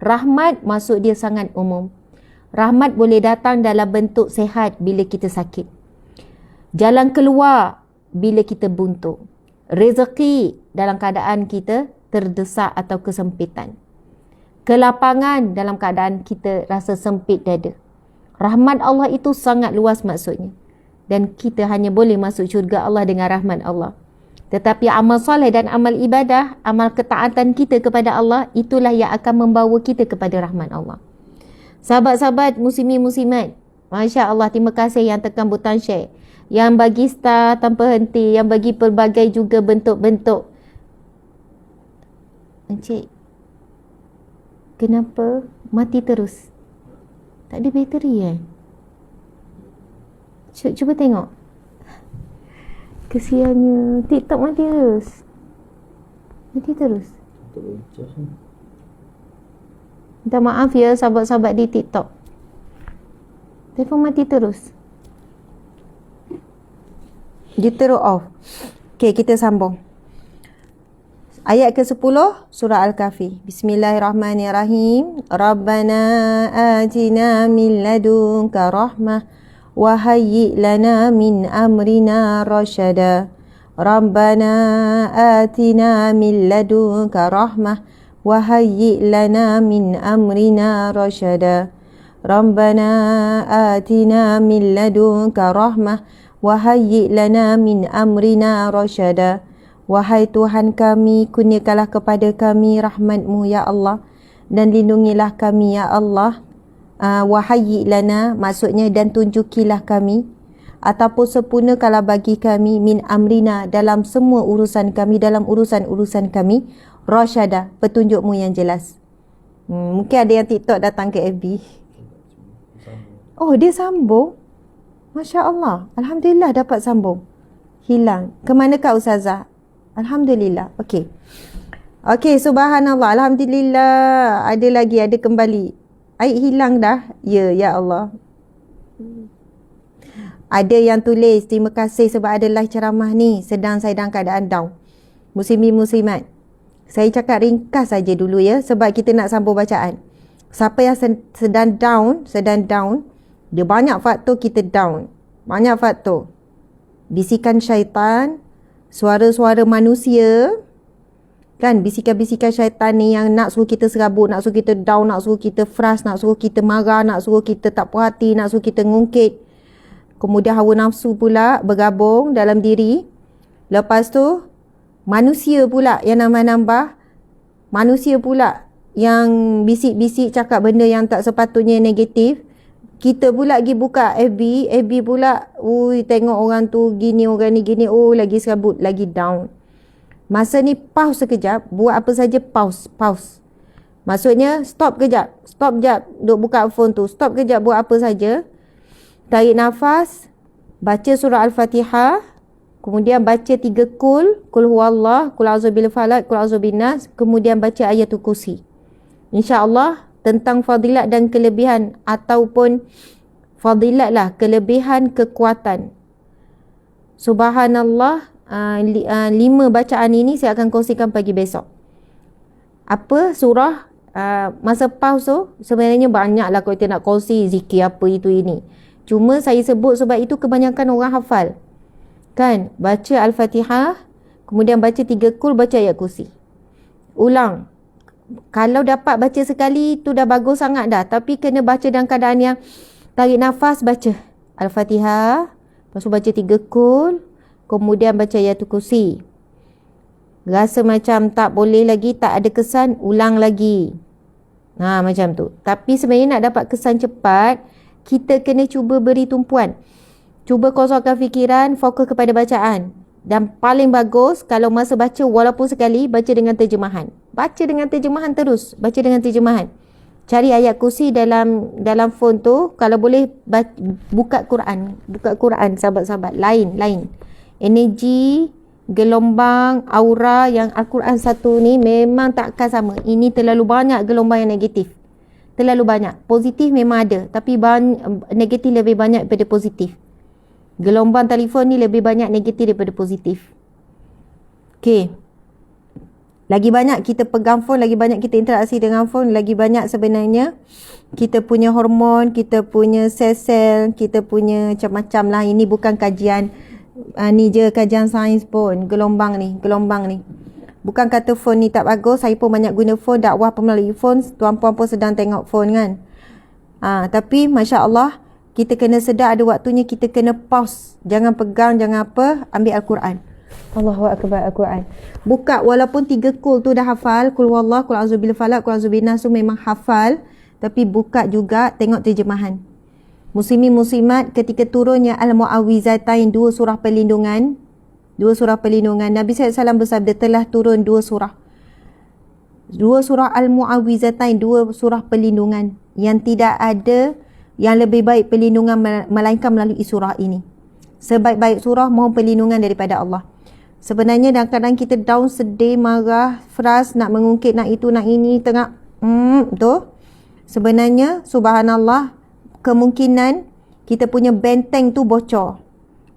Rahmat maksud dia sangat umum. Rahmat boleh datang dalam bentuk sehat bila kita sakit, jalan keluar bila kita buntu, rezeki dalam keadaan kita terdesak atau kesempitan, kelapangan dalam keadaan kita rasa sempit dada. Rahmat Allah itu sangat luas maksudnya. Dan kita hanya boleh masuk syurga Allah dengan rahmat Allah. Tetapi amal soleh dan amal ibadah, amal ketaatan kita kepada Allah, itulah yang akan membawa kita kepada rahmat Allah. Sahabat-sahabat muslimin muslimat, Masya Allah, terima kasih yang tekan butang share, yang bagi star tanpa henti, yang bagi pelbagai juga bentuk-bentuk. Encik, kenapa mati terus? Tak ada bateri kan? Cuba tengok. Kesiannya, TikTok mati terus. Mati terus. Minta maaf ya sahabat-sahabat di TikTok. Telefon mati terus. Dia terus off. Okay, kita sambung. Ayat ke-10 surah Al-Kahfi. Bismillahirrahmanirrahim. Rabbana atina min ladunka rahmah wa hayyi lana min amrina rasyada. Rabbana atina min ladunka rahmah wa hayyi lana min amrina rasyada. Rabbana atina min ladunka rahmah wa hayyi lana min amrina rasyada. Wahai Tuhan kami, kurniakanlah kepada kami rahmat-Mu ya Allah, dan lindungilah kami ya Allah. Wahayyi lana maksudnya dan tunjukilah kami, ataupun sempurnakanlah bagi kami, min amrina, dalam semua urusan kami, dalam urusan-urusan kami, rasyada, petunjuk-Mu yang jelas. Mungkin ada yang TikTok datang ke FB. Oh, dia sambung. Masya Allah, Alhamdulillah dapat sambung. Hilang. Kemanakah Ustazah? Alhamdulillah. Okey. Okey, subhanallah. Alhamdulillah. Ada lagi, ada kembali. Air hilang dah. Ya, ya Allah. Ada yang tulis, terima kasih sebab ada live ceramah ni. Sedang saya dalam keadaan down. Muslimin muslimat, saya cakap ringkas saja dulu ya, sebab kita nak sambung bacaan. Siapa yang sedang down, dia banyak faktor kita down. Banyak faktor. Bisikan syaitan, suara-suara manusia, Kan bisikan-bisikan syaitan ni yang nak suruh kita serabut, nak suruh kita down, nak suruh kita frust, nak suruh kita marah, nak suruh kita tak puas hati, nak suruh kita ngungkit. Kemudian hawa nafsu pula bergabung dalam diri. Lepas tu manusia pula yang nambah-nambah. Manusia pula yang bisik-bisik cakap benda yang tak sepatutnya negatif. Kita pula pergi buka FB pula, tengok orang tu gini, orang ni gini, lagi serabut, lagi down. Masa ni pause sekejap, buat apa saja pause. Maksudnya stop kejap, duk buka phone tu, stop kejap buat apa saja. Tarik nafas, baca surah Al-Fatihah, kemudian baca 3 kul huwallah, kul a'udzu bil falaq, kul a'udzu bin nas, kemudian baca ayatul kursi. InsyaAllah tentang fadilat dan kelebihan, ataupun fadilat lah, kelebihan kekuatan. Subhanallah, 5 bacaan ini saya akan kongsikan pagi besok. Apa surah, masa pause tu sebenarnya banyak lah kalau kita nak kongsi zikir apa itu ini. Cuma saya sebut sebab itu kebanyakan orang hafal. Kan, baca Al-Fatihah, kemudian baca 3 kul, baca ayat kursi. Ulang. Kalau dapat baca sekali tu dah bagus sangat dah, tapi kena baca dalam keadaan yang tarik nafas, baca Al-Fatihah, lepas tu baca 3 kul, kemudian baca ayatul kursi. Rasa macam tak boleh lagi, tak ada kesan, ulang lagi. Macam tu. Tapi sebenarnya nak dapat kesan cepat, kita kena cuba beri tumpuan. Cuba kosongkan fikiran, fokus kepada bacaan. Dan paling bagus kalau masa baca, walaupun sekali, baca dengan terjemahan. Baca dengan terjemahan terus. Baca dengan terjemahan. Cari ayat kursi dalam phone tu. Kalau boleh, buka Quran. Buka Quran, sahabat-sahabat. Lain. Energi, gelombang, aura yang Al-Quran satu ni memang takkan sama. Ini terlalu banyak gelombang yang negatif. Terlalu banyak. Positif memang ada, tapi negatif lebih banyak daripada positif. Gelombang telefon ni lebih banyak negatif daripada positif. Okey. Lagi banyak kita pegang phone, lagi banyak kita interaksi dengan phone, lagi banyak sebenarnya kita punya hormon, kita punya sel-sel, kita punya macam-macam lah. Ini bukan kajian ni je, kajian sains pun. Gelombang ni. Bukan kata phone ni tak bagus, saya pun banyak guna phone, dakwah pun melalui phone, tuan-puan pun sedang tengok phone kan. Tapi Masya Allah, kita kena sedar ada waktunya kita kena pause. Jangan pegang, jangan apa, ambil Al-Quran. Allahu Akbar, Al-Quran. Buka, walaupun 3 kul tu dah hafal, kul wallah, kul a'udzu bil falaq, kul a'udzu bin nas tu memang hafal, tapi buka juga, tengok terjemahan. Muslimin muslimat, ketika turunnya Al-Mu'awwizatain, 2 surah perlindungan, Nabi SAW bersabda telah turun 2 surah. 2 surah Al-Mu'awwizatain, 2 surah perlindungan, yang tidak ada yang lebih baik perlindungan melainkan melalui surah ini. Sebaik-baik surah mohon perlindungan daripada Allah. Sebenarnya dalam keadaan kita down, sedih, marah, frust, nak mengungkit, nak itu, nak ini, tengah tu, sebenarnya subhanallah, kemungkinan kita punya benteng tu bocor.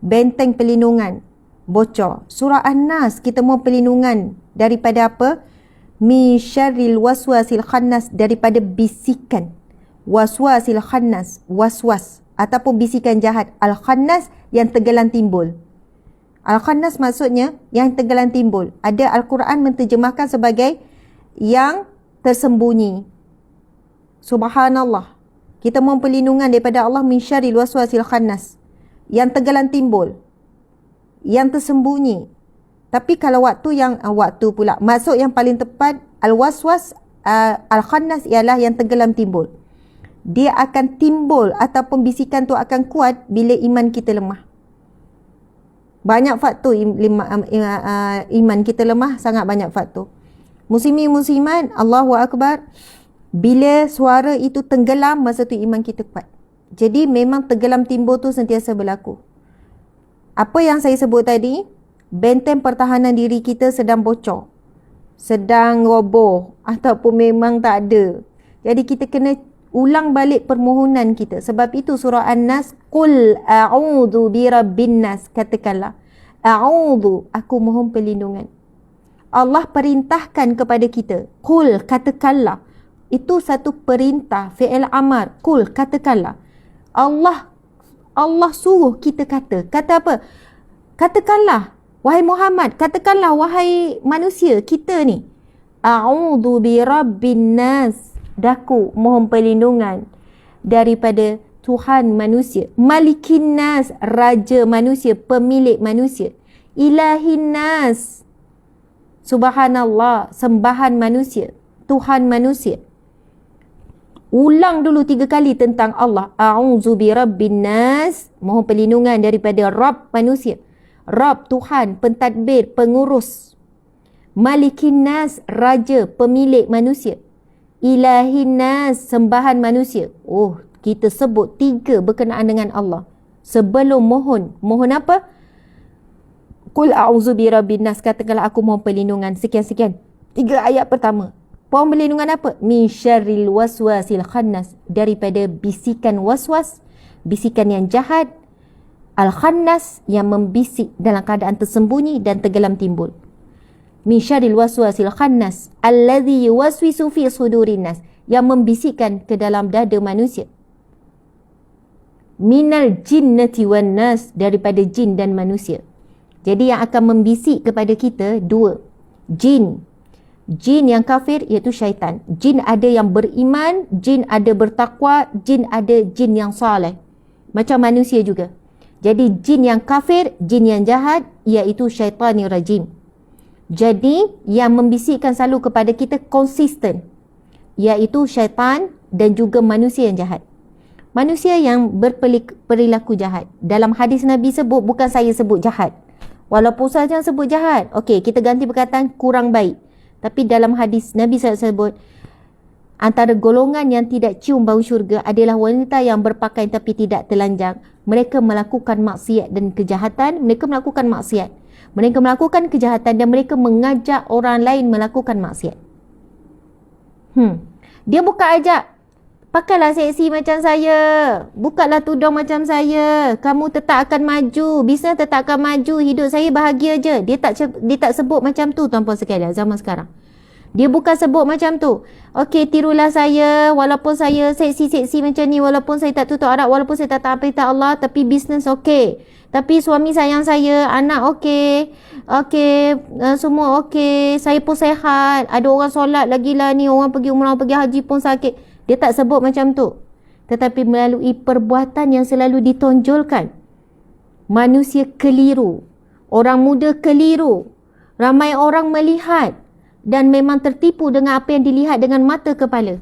Benteng perlindungan bocor. Surah An-Nas kita mohon perlindungan daripada apa? Min syarril waswasil khannas, daripada bisikan. Waswasil khannas, waswas ataupun bisikan jahat. Al-khannas yang tergelan timbul. Al-khannas maksudnya yang tergelan timbul. Ada Al-Quran menterjemahkan sebagai yang tersembunyi. Subhanallah. Kita mohon perlindungan daripada Allah min syarril waswasil khannas, yang tergelan timbul, yang tersembunyi. Tapi kalau maksud yang paling tepat, al-waswas, al-khannas ialah yang tenggelam timbul. Dia akan timbul ataupun bisikan tu akan kuat bila iman kita lemah. Banyak faktor iman kita lemah, sangat banyak faktor. Muslimin muslimat, Allahu Akbar. Bila suara itu tenggelam, masa tu iman kita kuat. Jadi memang tenggelam timbul tu sentiasa berlaku. Apa yang saya sebut tadi, benteng pertahanan diri kita sedang bocor, sedang roboh, ataupun memang tak ada. Jadi kita kena ulang balik permohonan kita. Sebab itu surah An-Nas, Qul a'udhu birabbin nas, katakanlah, a'udhu, aku mohon perlindungan. Allah perintahkan kepada kita, Qul, katakanlah. Itu satu perintah, fi'il amar, Qul, katakanlah. Allah suruh kita kata apa? Katakanlah, wahai Muhammad, katakanlah wahai manusia, kita ni. a'udzu birabbin nas, daku mohon perlindungan daripada Tuhan manusia. Malikin nas, raja manusia, pemilik manusia. Ilahin nas, subhanallah, sembahan manusia, Tuhan manusia. Ulang dulu 3 kali tentang Allah. A'udzu birabbin nas, mohon perlindungan daripada Rabb manusia. Rabb, Tuhan, pentadbir, pengurus. Malikin nas, raja, pemilik manusia. Ilahin nas, sembahan manusia. Oh, kita sebut 3 berkenaan dengan Allah. Sebelum mohon. Mohon apa? Qul a'udzu birabbin nas, katakanlah aku mohon perlindungan sekian-sekian. 3 ayat pertama. Mohon perlindungan apa? Min syarril waswasil khannas, daripada bisikan waswas, bisikan yang jahat. Al-khannas, yang membisik dalam keadaan tersembunyi dan tergelam timbul. Min syarril waswasil khannas alladhi yuwaswisu fi sudurin nas, yang membisikkan ke dalam dada manusia. Minal jinnati wan nas, daripada jin dan manusia. Jadi yang akan membisik kepada kita 2. Jin. Jin yang kafir iaitu syaitan. Jin ada yang beriman, jin ada bertakwa, jin ada jin yang soleh. Macam manusia juga. Jadi jin yang kafir, jin yang jahat iaitu syaitanir rajim. Jadi yang membisikkan selalu kepada kita konsisten, iaitu syaitan dan juga manusia yang jahat. Manusia yang berperilaku jahat. Dalam hadis Nabi sebut, bukan saya sebut jahat. Walaupun sahaja sebut jahat, okey, kita ganti perkataan kurang baik. Tapi dalam hadis Nabi SAW sebut, antara golongan yang tidak cium bau syurga adalah wanita yang berpakaian tapi tidak telanjang. Mereka melakukan maksiat dan kejahatan. Mereka melakukan maksiat. Mereka melakukan kejahatan dan mereka mengajak orang lain melakukan maksiat. Dia bukan ajak, pakailah seksi macam saya, bukalah tudung macam saya, kamu tetap akan maju, bisnes tetap akan maju, hidup saya bahagia je. Dia tak sebut macam tu, tuan-puan sekalian, zaman sekarang. Dia bukan sebut macam tu. Okey, tirulah saya, walaupun saya seksi-seksi macam ni, walaupun saya tak tutup aurat, walaupun saya tak taat perintah Allah, tapi bisnes okey. Tapi suami sayang saya, anak okey. Okey, semua okey, saya pun sehat. Ada orang solat lagi lah ni, orang pergi umrah, pergi haji pun sakit. Dia tak sebut macam tu. Tetapi melalui perbuatan yang selalu ditonjolkan, manusia keliru, orang muda keliru, ramai orang melihat dan memang tertipu dengan apa yang dilihat dengan mata kepala.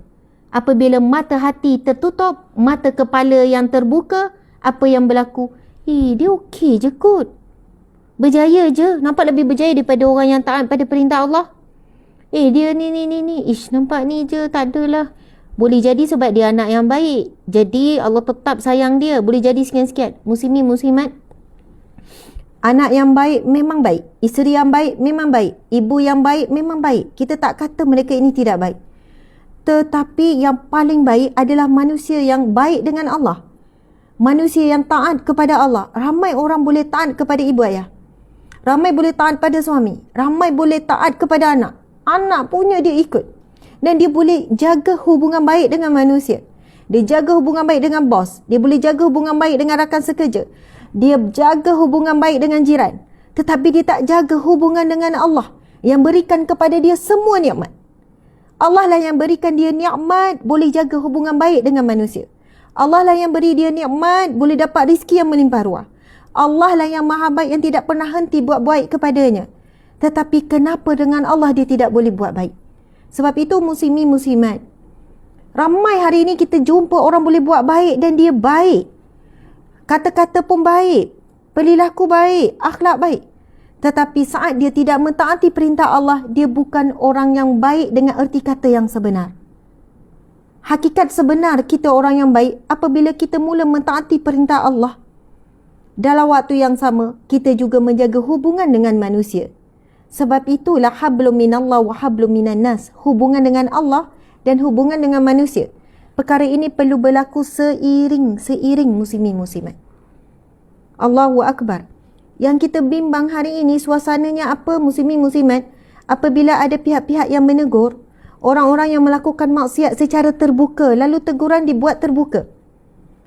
Apabila mata hati tertutup, mata kepala yang terbuka, apa yang berlaku? Dia okey je kot, berjaya je, nampak lebih berjaya daripada orang yang taat pada perintah Allah. Dia ni, nampak ni je, tak adalah. Boleh jadi sebab dia anak yang baik, jadi Allah tetap sayang dia. Boleh jadi sekian-sekian. Muslimin, muslimat, anak yang baik memang baik, isteri yang baik memang baik, ibu yang baik memang baik. Kita tak kata mereka ini tidak baik. Tetapi yang paling baik adalah manusia yang baik dengan Allah, manusia yang taat kepada Allah. Ramai orang boleh taat kepada ibu ayah, ramai boleh taat pada suami, ramai boleh taat kepada anak. Anak punya dia ikut. Dan dia boleh jaga hubungan baik dengan manusia. Dia jaga hubungan baik dengan bos. Dia boleh jaga hubungan baik dengan rakan sekerja. Dia jaga hubungan baik dengan jiran. Tetapi dia tak jaga hubungan dengan Allah yang berikan kepada dia semua nikmat. Allah lah yang berikan dia nikmat, boleh jaga hubungan baik dengan manusia. Allah lah yang beri dia nikmat, boleh dapat rezeki yang melimpah ruah. Allah lah yang maha baik, yang tidak pernah henti buat baik kepadanya. Tetapi kenapa dengan Allah dia tidak boleh buat baik? Sebab itu muslimin muslimat, ramai hari ini kita jumpa orang boleh buat baik dan dia baik. Kata-kata pun baik, perilaku baik, akhlak baik. Tetapi saat dia tidak mentaati perintah Allah, dia bukan orang yang baik dengan erti kata yang sebenar. Hakikat sebenar kita orang yang baik apabila kita mula mentaati perintah Allah. Dalam waktu yang sama, kita juga menjaga hubungan dengan manusia. Sebab itulah hablum minallah wa hablum minan nas, hubungan dengan Allah dan hubungan dengan manusia. Perkara ini perlu berlaku seiring muslimin muslimat. Allahu Akbar. Yang kita bimbang hari ini suasananya apa muslimin muslimat? Apabila ada pihak-pihak yang menegur orang-orang yang melakukan maksiat secara terbuka, lalu teguran dibuat terbuka.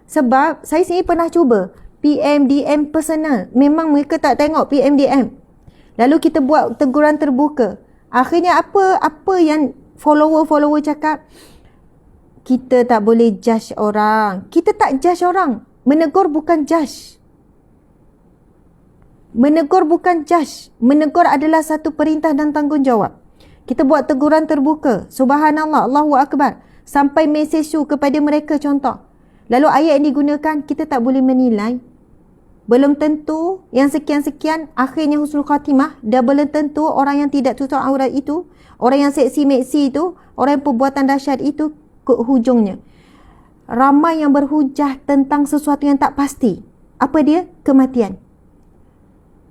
Sebab saya sendiri pernah cuba PMDM personal, memang mereka tak tengok PMDM. Lalu kita buat teguran terbuka. Akhirnya apa yang follower cakap? Kita tak boleh judge orang. Kita tak judge orang. Menegur bukan judge. Menegur bukan judge. Menegur adalah satu perintah dan tanggungjawab. Kita buat teguran terbuka. Subhanallah, Allahu Akbar. Sampai mesej tu kepada mereka contoh. Lalu ayat yang digunakan, kita tak boleh menilai. Belum tentu yang sekian-sekian akhirnya husnul khatimah. Dan belum tentu orang yang tidak tutup aurat itu, orang yang seksi-meksi itu, orang yang perbuatan dahsyat itu ke hujungnya. Ramai yang berhujah tentang sesuatu yang tak pasti. Apa dia? Kematian.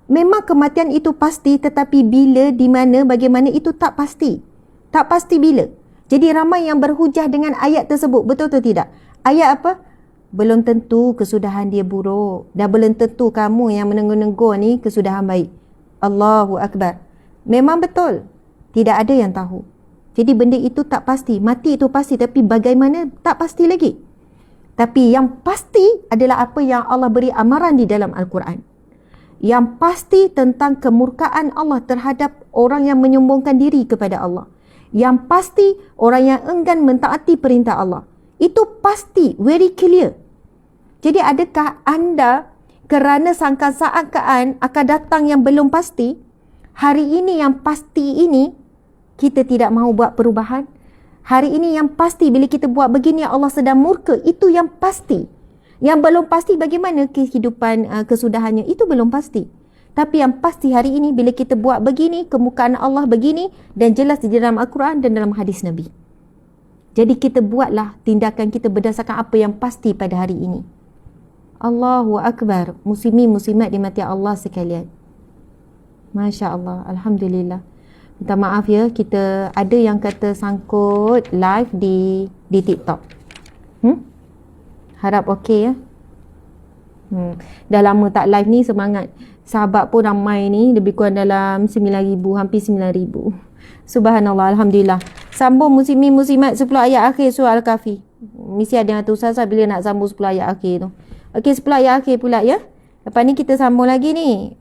Memang kematian itu pasti, tetapi bila, di mana, bagaimana itu tak pasti. Tak pasti bila. Jadi ramai yang berhujah dengan ayat tersebut. Betul atau tidak? Ayat apa? Belum tentu kesudahan dia buruk. Dan belum tentu kamu yang menegur-negur ni kesudahan baik. Allahu Akbar. Memang betul. Tidak ada yang tahu. Jadi benda itu tak pasti. Mati itu pasti, tapi bagaimana tak pasti lagi. Tapi yang pasti adalah apa yang Allah beri amaran di dalam Al-Quran. Yang pasti tentang kemurkaan Allah terhadap orang yang menyombongkan diri kepada Allah. Yang pasti orang yang enggan mentaati perintah Allah. Itu pasti, very clear. Jadi adakah anda kerana sangka-sangkaan akan datang yang belum pasti, hari ini yang pasti ini, kita tidak mahu buat perubahan? Hari ini yang pasti bila kita buat begini Allah sedang murka, itu yang pasti. Yang belum pasti bagaimana kehidupan kesudahannya, itu belum pasti. Tapi yang pasti hari ini bila kita buat begini, kemukaan Allah begini, dan jelas di dalam Al-Quran dan dalam hadis Nabi. Jadi kita buatlah tindakan kita berdasarkan apa yang pasti pada hari ini. Allahu Akbar. Muslimin muslimat dimati Allah sekalian. Masya Allah. Alhamdulillah. Minta maaf ya, kita ada yang kata sangkut live di TikTok. Harap okey ya. Dah lama tak live ni, semangat. Sahabat pun ramai ni, lebih kurang dalam 9,000, hampir 9,000. Subhanallah, Alhamdulillah. Sambung muslimin muslimat 10 ayat akhir surah Al-Kahfi. Mesti ada yang kata Ustazah bila nak sambung 10 ayat akhir tu. Okey, 10 ayat akhir pula ya. Lepas ni kita sambung lagi ni.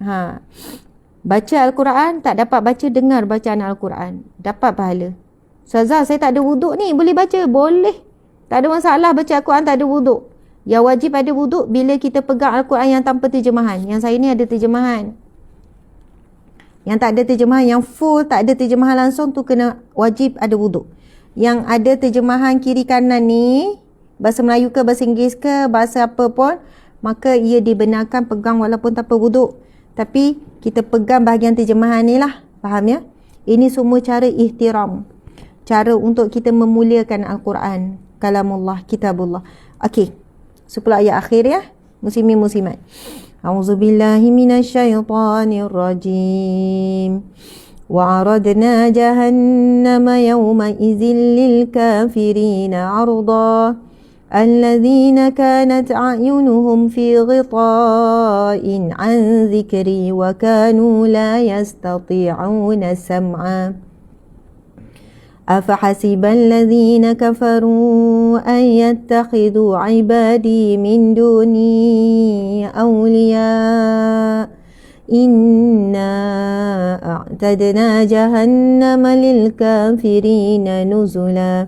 Baca Al-Quran, tak dapat baca, dengar bacaan Al-Quran. Dapat pahala. Ustazah, saya tak ada wuduk ni, boleh baca? Boleh. Tak ada masalah baca Al-Quran tak ada wuduk. Yang wajib ada wuduk bila kita pegang Al-Quran yang tanpa terjemahan. Yang saya ni ada terjemahan. Yang tak ada terjemahan, yang full tak ada terjemahan langsung tu kena wajib ada wuduk. Yang ada terjemahan kiri kanan ni, bahasa Melayu ke, bahasa Inggeris ke, bahasa apa pun, maka ia dibenarkan pegang walaupun tanpa wuduk. Tapi kita pegang bahagian terjemahan ni lah. Faham ya? Ini semua cara ihtiram. Cara untuk kita memuliakan Al-Quran. Kalamullah, kitabullah. Okey. 10 ayat akhir ya. Muslimin muslimat. A'udzubillahi minasyaitonir rajim. وعرضنا جهنم يومئذ للكافرين عرضا الذين كانت أعينهم في غطاء عن ذكري وكانوا لا يستطيعون سمعا أفحسب الذين كفروا أن يتخذوا عبادي من دوني أولياء إنا أعتدنا جهنم للكافرين نزلا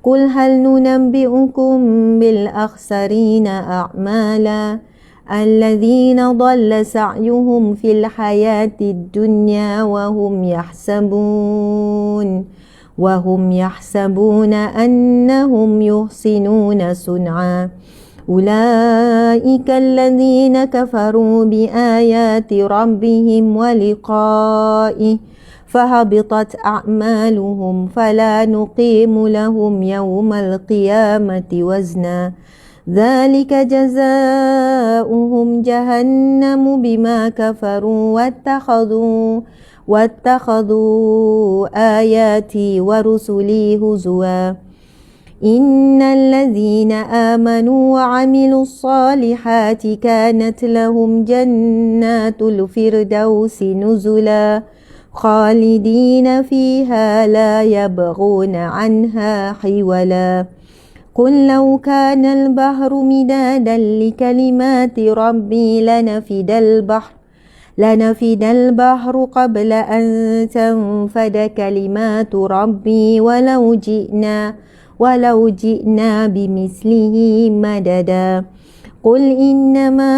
قل هل ننبئكم بالأخسرين أعمالا الذين ضل سعيهم في الحياة الدنيا وهم يحسبون أنهم يحسنون صنعا أولئك الذين كفروا بآيات ربهم ولقائه فهبطت أعمالهم فلا نقيم لهم يوم القيامة وزنا ذلك جزاؤهم جهنم بما كفروا واتخذوا آياتي ورسلي هزوا إن الذين آمنوا وعملوا الصالحات كانت لهم جنات الفردوس نزلا خالدين فيها لا يبغون عنها حولا قل لو كان البحر مدادا لكلمات ربي لنفد البحر قبل أن تنفد كلمات ربي ولو جئنا بمثله مددا قل إنما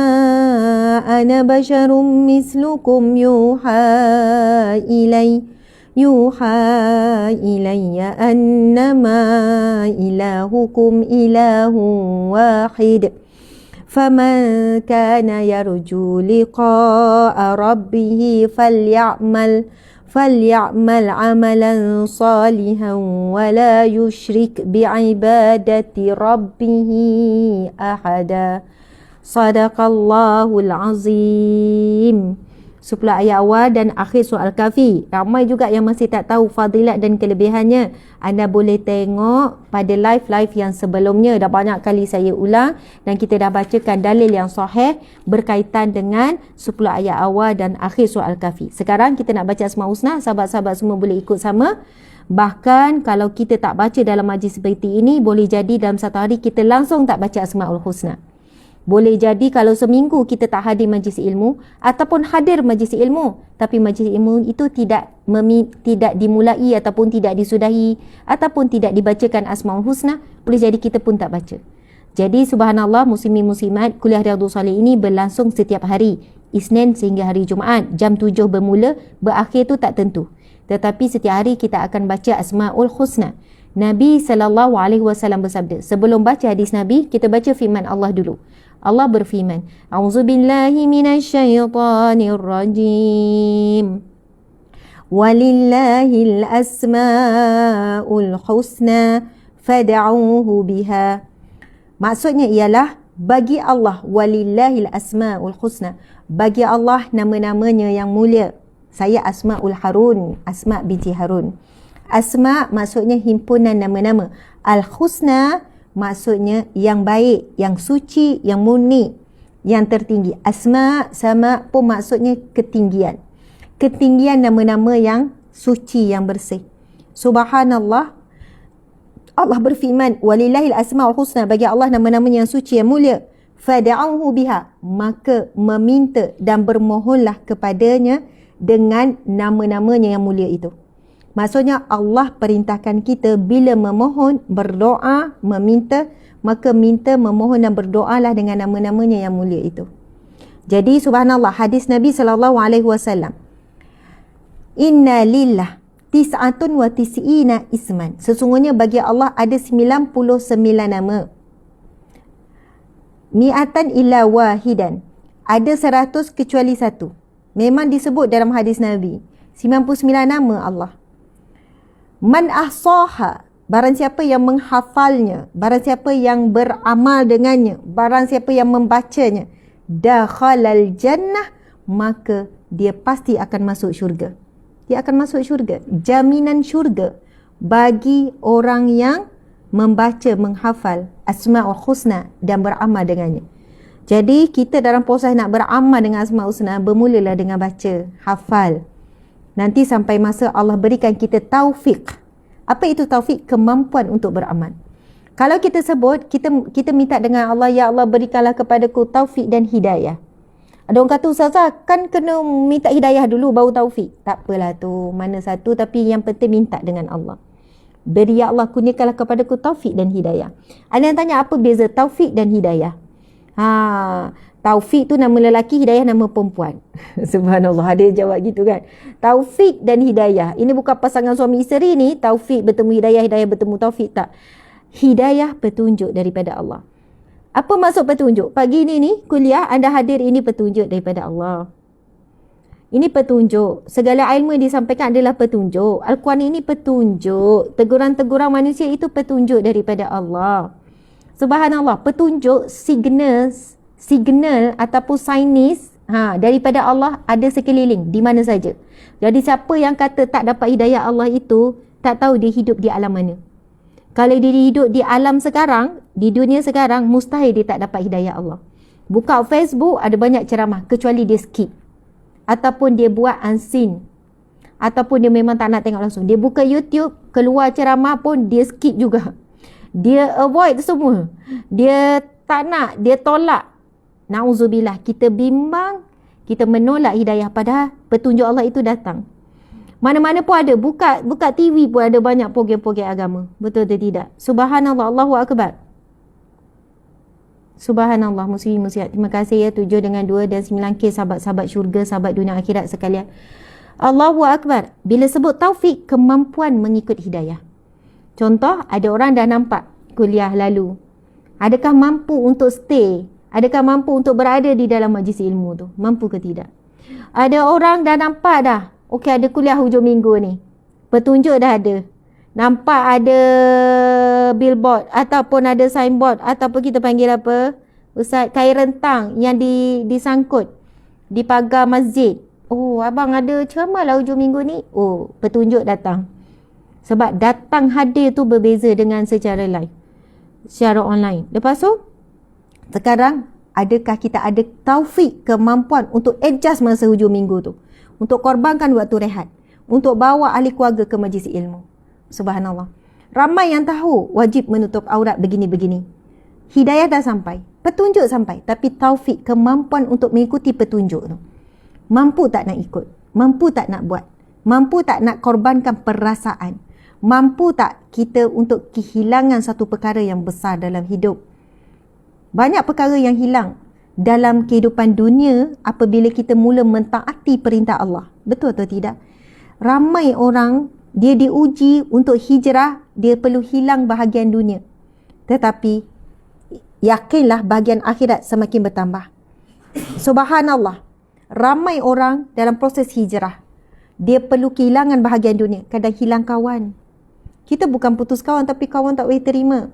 أنا بشر مثلكم يوحى إلي أنما إلهكم إله واحد فمن كان يرجو لقاء ربه فليعمل عملا صالحا ولا يشرك بعبادة ربه أحدا صدق الله العظيم. 10 ayat awal dan akhir surah Al-Kahfi. Ramai juga yang masih tak tahu fadilat dan kelebihannya. Anda boleh tengok pada live-live yang sebelumnya. Dah banyak kali saya ulang dan kita dah bacakan dalil yang sahih berkaitan dengan 10 ayat awal dan akhir surah Al-Kahfi. Sekarang kita nak baca Asmaul Husna. Sahabat-sahabat semua boleh ikut sama. Bahkan kalau kita tak baca dalam majlis seperti ini, boleh jadi dalam satu hari kita langsung tak baca Asmaul Husna. Boleh jadi kalau seminggu kita tak hadir majlis ilmu ataupun hadir majlis ilmu tapi majlis ilmu itu tidak dimulai ataupun tidak disudahi ataupun tidak dibacakan Asmaul Husna, boleh jadi kita pun tak baca. Jadi subhanallah, muslimin muslimat, kuliah Riyadhus Shalihin ini berlangsung setiap hari, Isnin sehingga hari Jumaat. Jam 7 bermula, berakhir tu tak tentu. Tetapi setiap hari kita akan baca Asmaul Husna. Nabi SAW bersabda, sebelum baca hadis Nabi, kita baca firman Allah dulu. Allah berfirman, A'udzubillahi minasyaitanir rajim. Walillahil asmaul husna fad'uuhu biha. Maksudnya ialah bagi Allah, walillahil asmaul husna. Bagi Allah nama-namanya yang mulia. Saya Asmaul Harun, Asma binti Harun. Asma maksudnya himpunan nama-nama. Al-Husna maksudnya yang baik, yang suci, yang murni, yang tertinggi. Asma sama pun maksudnya ketinggian. Ketinggian nama-nama yang suci, yang bersih. Subhanallah, Allah berfirman, walillahil asmaul husna, bagi Allah nama-nama yang suci, yang mulia. Fad'uuhu biha, maka meminta dan bermohonlah kepadanya dengan nama-namanya yang mulia itu. Maksudnya Allah perintahkan kita bila memohon, berdoa, meminta, maka minta, memohon dan berdoalah dengan nama-namanya yang mulia itu. Jadi subhanallah, hadis Nabi SAW, Inna lillah tis'atun wa tis'ina isman. Sesungguhnya bagi Allah ada 99 nama. Mi'atan illa wahidan. Ada 100 kecuali satu. Memang disebut dalam hadis Nabi. 99 nama Allah. Man ahsaha, barang siapa yang menghafalnya, barang siapa yang beramal dengannya, barang siapa yang membacanya, dakhalal jannah, maka dia pasti akan masuk syurga. Dia akan masuk syurga. Jaminan syurga bagi orang yang membaca, menghafal Asmaul Husna dan beramal dengannya. Jadi kita dalam proses nak beramal dengan Asmaul Husna, bermulalah dengan baca, hafal. Nanti sampai masa Allah berikan kita taufik. Apa itu taufik? Kemampuan untuk beramal. Kalau kita sebut, kita minta dengan Allah, ya Allah berikanlah kepadaku taufik dan hidayah. Ada orang kata, Ustazah, kan kena minta hidayah dulu baru taufik. Tak apalah tu, mana satu, tapi yang penting minta dengan Allah. Beri ya Allah, kurniakanlah kepadaku taufik dan hidayah. Ada yang tanya apa beza taufik dan hidayah? Taufik tu nama lelaki, hidayah nama perempuan. Subhanallah, ada yang jawab gitu kan. Taufik dan hidayah, ini bukan pasangan suami isteri ni. Taufik bertemu hidayah, hidayah bertemu taufik, tak. Hidayah petunjuk daripada Allah. Apa maksud petunjuk? Pagi ni kuliah anda hadir, ini petunjuk daripada Allah. Ini petunjuk. Segala ilmu yang disampaikan adalah petunjuk. Al-Quran ini petunjuk. Teguran-teguran manusia itu petunjuk daripada Allah. Subhanallah, petunjuk, signal ataupun sainis daripada Allah ada sekeliling di mana saja. Jadi siapa yang kata tak dapat hidayah Allah itu, tak tahu dia hidup di alam mana. Kalau dia hidup di alam sekarang, di dunia sekarang, mustahil dia tak dapat hidayah Allah. Buka Facebook, ada banyak ceramah, kecuali dia skip. Ataupun dia buat unseen. Ataupun dia memang tak nak tengok langsung. Dia buka YouTube, keluar ceramah pun dia skip juga. Dia avoid semua. Dia tak nak, dia tolak. Na'udzubillah, kita bimbang, Kita menolak hidayah, padahal petunjuk Allah itu datang. Mana-mana pun ada, buka TV pun ada banyak program-program agama. Betul atau tidak? Subhanallah, Allahu Akbar. Subhanallah, muslim-muslimat. Terima kasih ya 7 dengan 2 dan 9K sahabat-sahabat syurga, sahabat dunia akhirat sekalian. Allahu Akbar. Bila sebut taufik, kemampuan mengikut hidayah. Contoh, ada orang dah nampak kuliah lalu. Adakah mampu untuk stay? Adakah mampu untuk berada di dalam majlis ilmu tu? Mampu ke tidak? Ada orang dah nampak dah. Okey, ada kuliah hujung minggu ni. Petunjuk dah ada. Nampak ada billboard ataupun ada signboard ataupun kita panggil apa? Ustaz, kain rentang yang disangkut di pagar masjid. Oh, abang ada ceramah lah hujung minggu ni. Oh, petunjuk datang. Sebab datang hadir tu berbeza dengan secara live. Secara online. Lepas tu, sekarang adakah kita ada taufik, kemampuan untuk adjust masa hujung minggu tu? Untuk korbankan waktu rehat. Untuk bawa ahli keluarga ke majlis ilmu. Subhanallah. Ramai yang tahu wajib menutup aurat begini-begini. Hidayah dah sampai. Petunjuk sampai. Tapi taufik, kemampuan untuk mengikuti petunjuk tu. Mampu tak nak ikut? Mampu tak nak buat? Mampu tak nak korbankan perasaan? Mampu tak kita untuk kehilangan satu perkara yang besar dalam hidup? Banyak perkara yang hilang dalam kehidupan dunia apabila kita mula mentaati perintah Allah. Betul atau tidak? Ramai orang, dia diuji untuk hijrah, dia perlu hilang bahagian dunia. Tetapi, yakinlah bahagian akhirat semakin bertambah. Subhanallah. Ramai orang dalam proses hijrah, dia perlu kehilangan bahagian dunia. Kadang hilang kawan. Kita bukan putus kawan, tapi kawan tak boleh terima.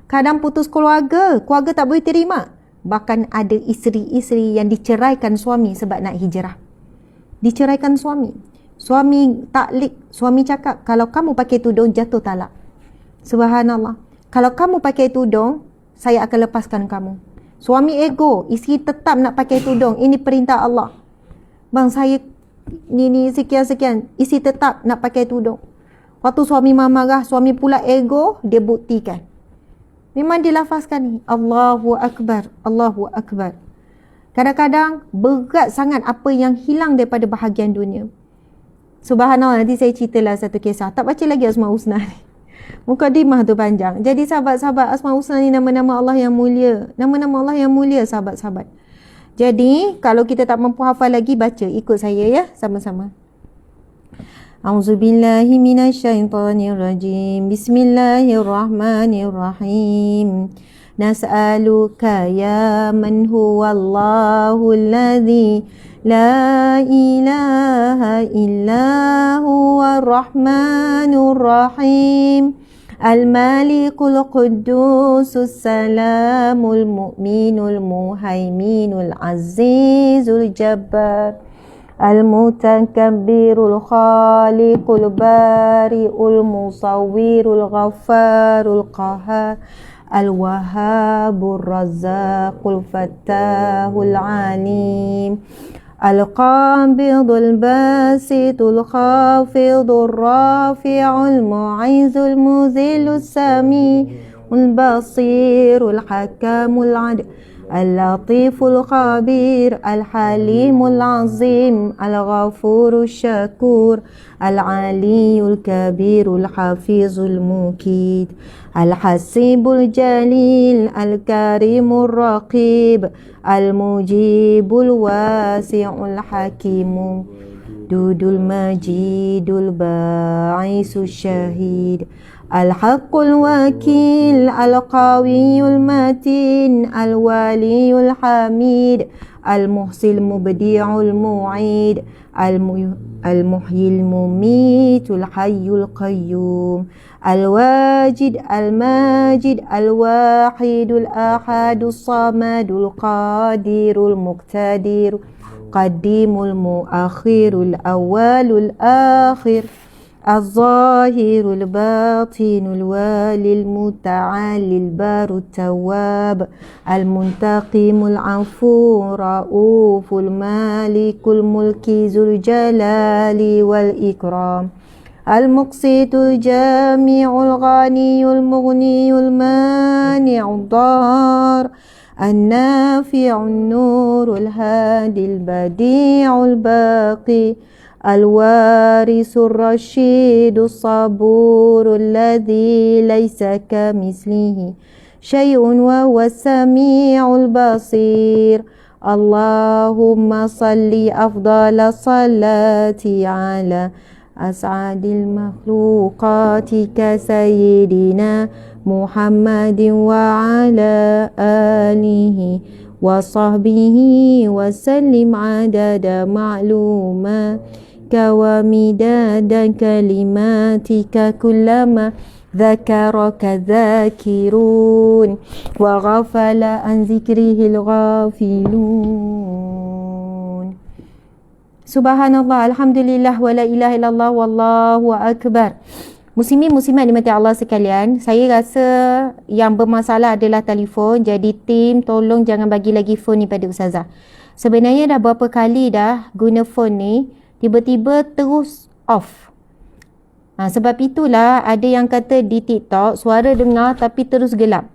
Kadang putus keluarga, keluarga tak boleh terima. Bahkan ada isteri-isteri yang diceraikan suami sebab nak hijrah. Diceraikan suami. Suami taklik, suami cakap, kalau kamu pakai tudung, jatuh talak. Subhanallah. Kalau kamu pakai tudung, saya akan lepaskan kamu. Suami ego, isteri tetap nak pakai tudung. Ini perintah Allah. Bang, saya ni sekian-sekian. Isteri tetap nak pakai tudung. Waktu suami marah, suami pula ego, dia buktikan. Memang dilafazkan ni. Allahu Akbar. Allahu Akbar. Kadang-kadang berat sangat apa yang hilang daripada bahagian dunia. Subhanallah, nanti saya ceritalah satu kisah. Tak baca lagi Asmaul Husna ni. Mukadimah tu panjang. Jadi sahabat-sahabat, Asmaul Husna ni nama-nama Allah yang mulia. Nama-nama Allah yang mulia, sahabat-sahabat. Jadi, kalau kita tak mampu hafal lagi, baca. Ikut saya ya, sama-sama. A'udzubillahi minasyaitonirrajim. Bismillahirrahmanirrahim. Nas'aluka ya man huwallahu alladhi la ilaha illa huwa rahmanur rahim. Al-Malikul Quddusus Salamul Mu'minul Muhaiminul Azizul Jabbar. Al-Mutakabbirul Khaliqul Bari'ul Musawwirul Ghaffarul Qahhar. Al-Wahhabur Razzaqul Fattahul Alim. Al-Qabidul Basitul Khafidul Rafi'ul Mu'izul Muzilus Sami'ul Basirul Hakamul Adil. Al-Latiful Khabir, Al-Halimul Azim, Al-Ghafurul Syakur, Al-Aliyul Kabirul Hafizul Mukid, Al-Hasibul Jalil, Al-Karimul Raqib, Al-Mujibul Wasi'ul Hakimu, Dudul Majidul Ba'isul Syahid, Al-Haqqul Wakil, Al-Qawiyul Matin, Al-Waliyul Hamid, Al-Muhsil Mubdi'ul Mu'id, Al-Muhyil Mumitul Hayyul Qayyum, Al-Wajid, Al-Majid, Al-Wahidul Ahadul Samadul Qadirul Muqtadir, Qadimul Muakhirul Awalul Akhir, الظاهر الباطن الوالي المتعالي البار التواب المنتقم العفو رؤوف المالك الملك ذو الجلال والإكرام المقسط الجامع الغني المغني المانع الضار النافع النور الهادي البديع الباقي الوارث الرشيد الصبور الذي ليس كمثله شيء وهو السميع البصير اللهم صل أفضل الصلاة على أسعد المخلوقات كسيدنا محمد وعلى آله وصحبه وسلم عدد معلوماتك ومداد كلماتك كلما ذكرك ذاكرون وغفل عن ذكره الغافلون. Subhanallah, alhamdulillah, wala ilaha illallah, wallahu akbar. Muslimin muslimat dimati Allah sekalian, saya rasa yang bermasalah adalah telefon. Jadi tim tolong jangan bagi lagi phone ni pada Ustazah. Sebenarnya dah berapa kali dah guna phone ni, tiba-tiba terus off. Sebab itulah ada yang kata di TikTok suara dengar tapi terus gelap.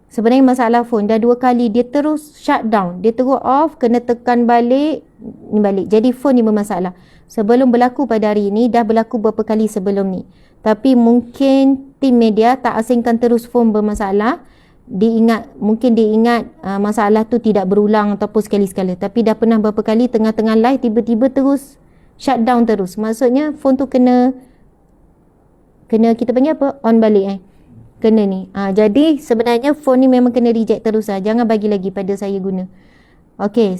Sebenarnya masalah phone dah 2 kali dia terus shut down, dia terus off, kena tekan balik, ni balik. Jadi phone ni bermasalah. Sebelum berlaku pada hari ini, dah berlaku beberapa kali sebelum ni. Tapi mungkin tim media tak asingkan terus phone bermasalah. Mungkin dia ingat masalah tu tidak berulang ataupun sekali-sekala. Tapi dah pernah beberapa kali tengah-tengah live tiba-tiba terus shut down terus. Maksudnya phone tu kena kita panggil apa? On balik kena ni. Jadi sebenarnya phone ni memang kena reject terus lah. Jangan bagi lagi pada saya guna. Okey,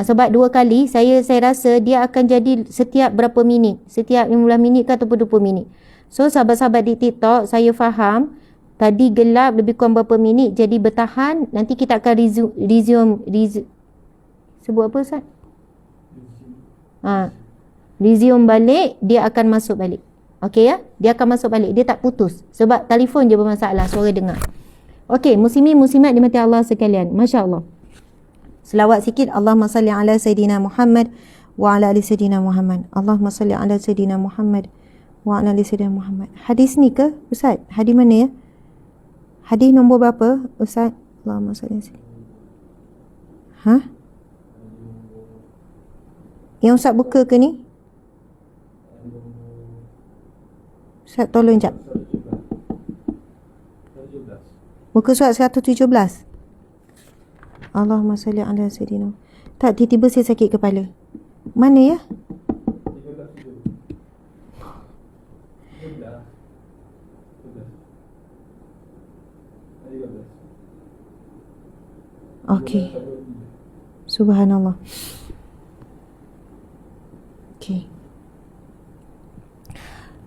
sebab 2 kali saya rasa dia akan jadi setiap berapa minit. Setiap 15 minit ke ataupun 20 minit. So sahabat-sahabat di TikTok, saya faham tadi gelap lebih kurang berapa minit, jadi bertahan. Nanti kita akan resume sebut apa Ustaz? Resume balik, dia akan masuk balik. Okey ya, dia akan masuk balik, dia tak putus. Sebab telefon je bermasalah, suara dengar. Okey, muslimin muslimat dimati Allah sekalian. Masya-Allah. Selawat sikit. Allahumma salli ala Sayyidina Muhammad wa ala ali Sayyidina Muhammad. Allahumma salli ala Sayyidina Muhammad wa ala ali Sayyidina Muhammad. Hadis ni ke Ustaz? Hadis mana ya? Hadis nombor berapa Ustaz? Allahumma salli ala Sayyidina. Yang Ustaz buka ke ni? Ustaz tolong jap. Muka surat 117. Allahumma salli ala Sayyidina. Tak, tiba-tiba saya sakit kepala. Mana ya? Okey. Subhanallah. Okey.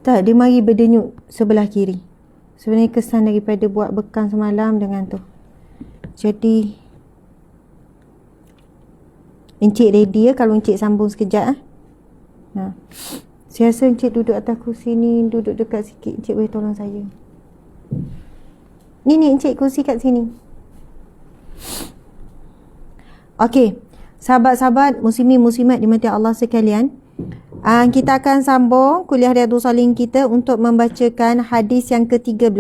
Tak, dia mari berdenyut sebelah kiri. Sebenarnya kesan daripada buat bekam semalam dengan tu. Jadi Encik ready ya kalau Encik sambung sekejap. Saya rasa Encik duduk atas kursi ni, duduk dekat sikit. Encik boleh tolong saya. Ni Encik kursi kat sini. Okey, sahabat-sahabat muslimin muslimat dimati Allah sekalian. Kita akan sambung kuliah Riyadhus Shalihin kita untuk membacakan hadis yang ke-13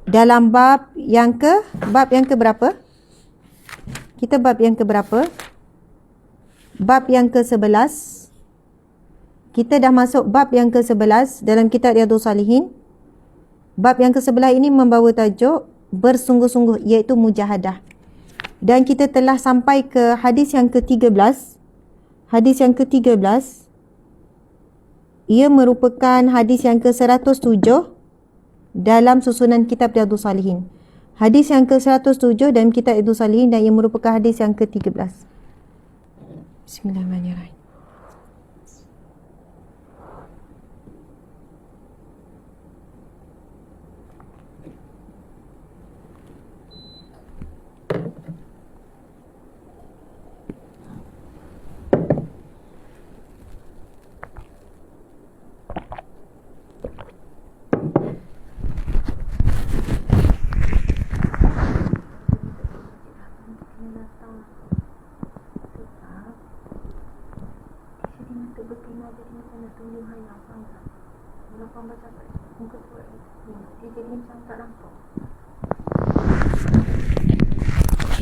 dalam bab yang ke berapa? Kita bab yang ke berapa? Bab yang ke-11. Kita dah masuk bab yang ke-11 dalam kitab Riyadhus Shalihin. Bab yang ke-11 ini membawa tajuk bersungguh-sungguh, iaitu mujahadah. Dan kita telah sampai ke hadis yang ke-13. Hadis yang ke-13, ia merupakan hadis yang ke-107 dalam susunan kitab Riyadhus Shalihin. Hadis yang ke-107 dalam kitab Riyadhus Shalihin, dan ia merupakan hadis yang ke-13. Bismillahirrahmanirrahim.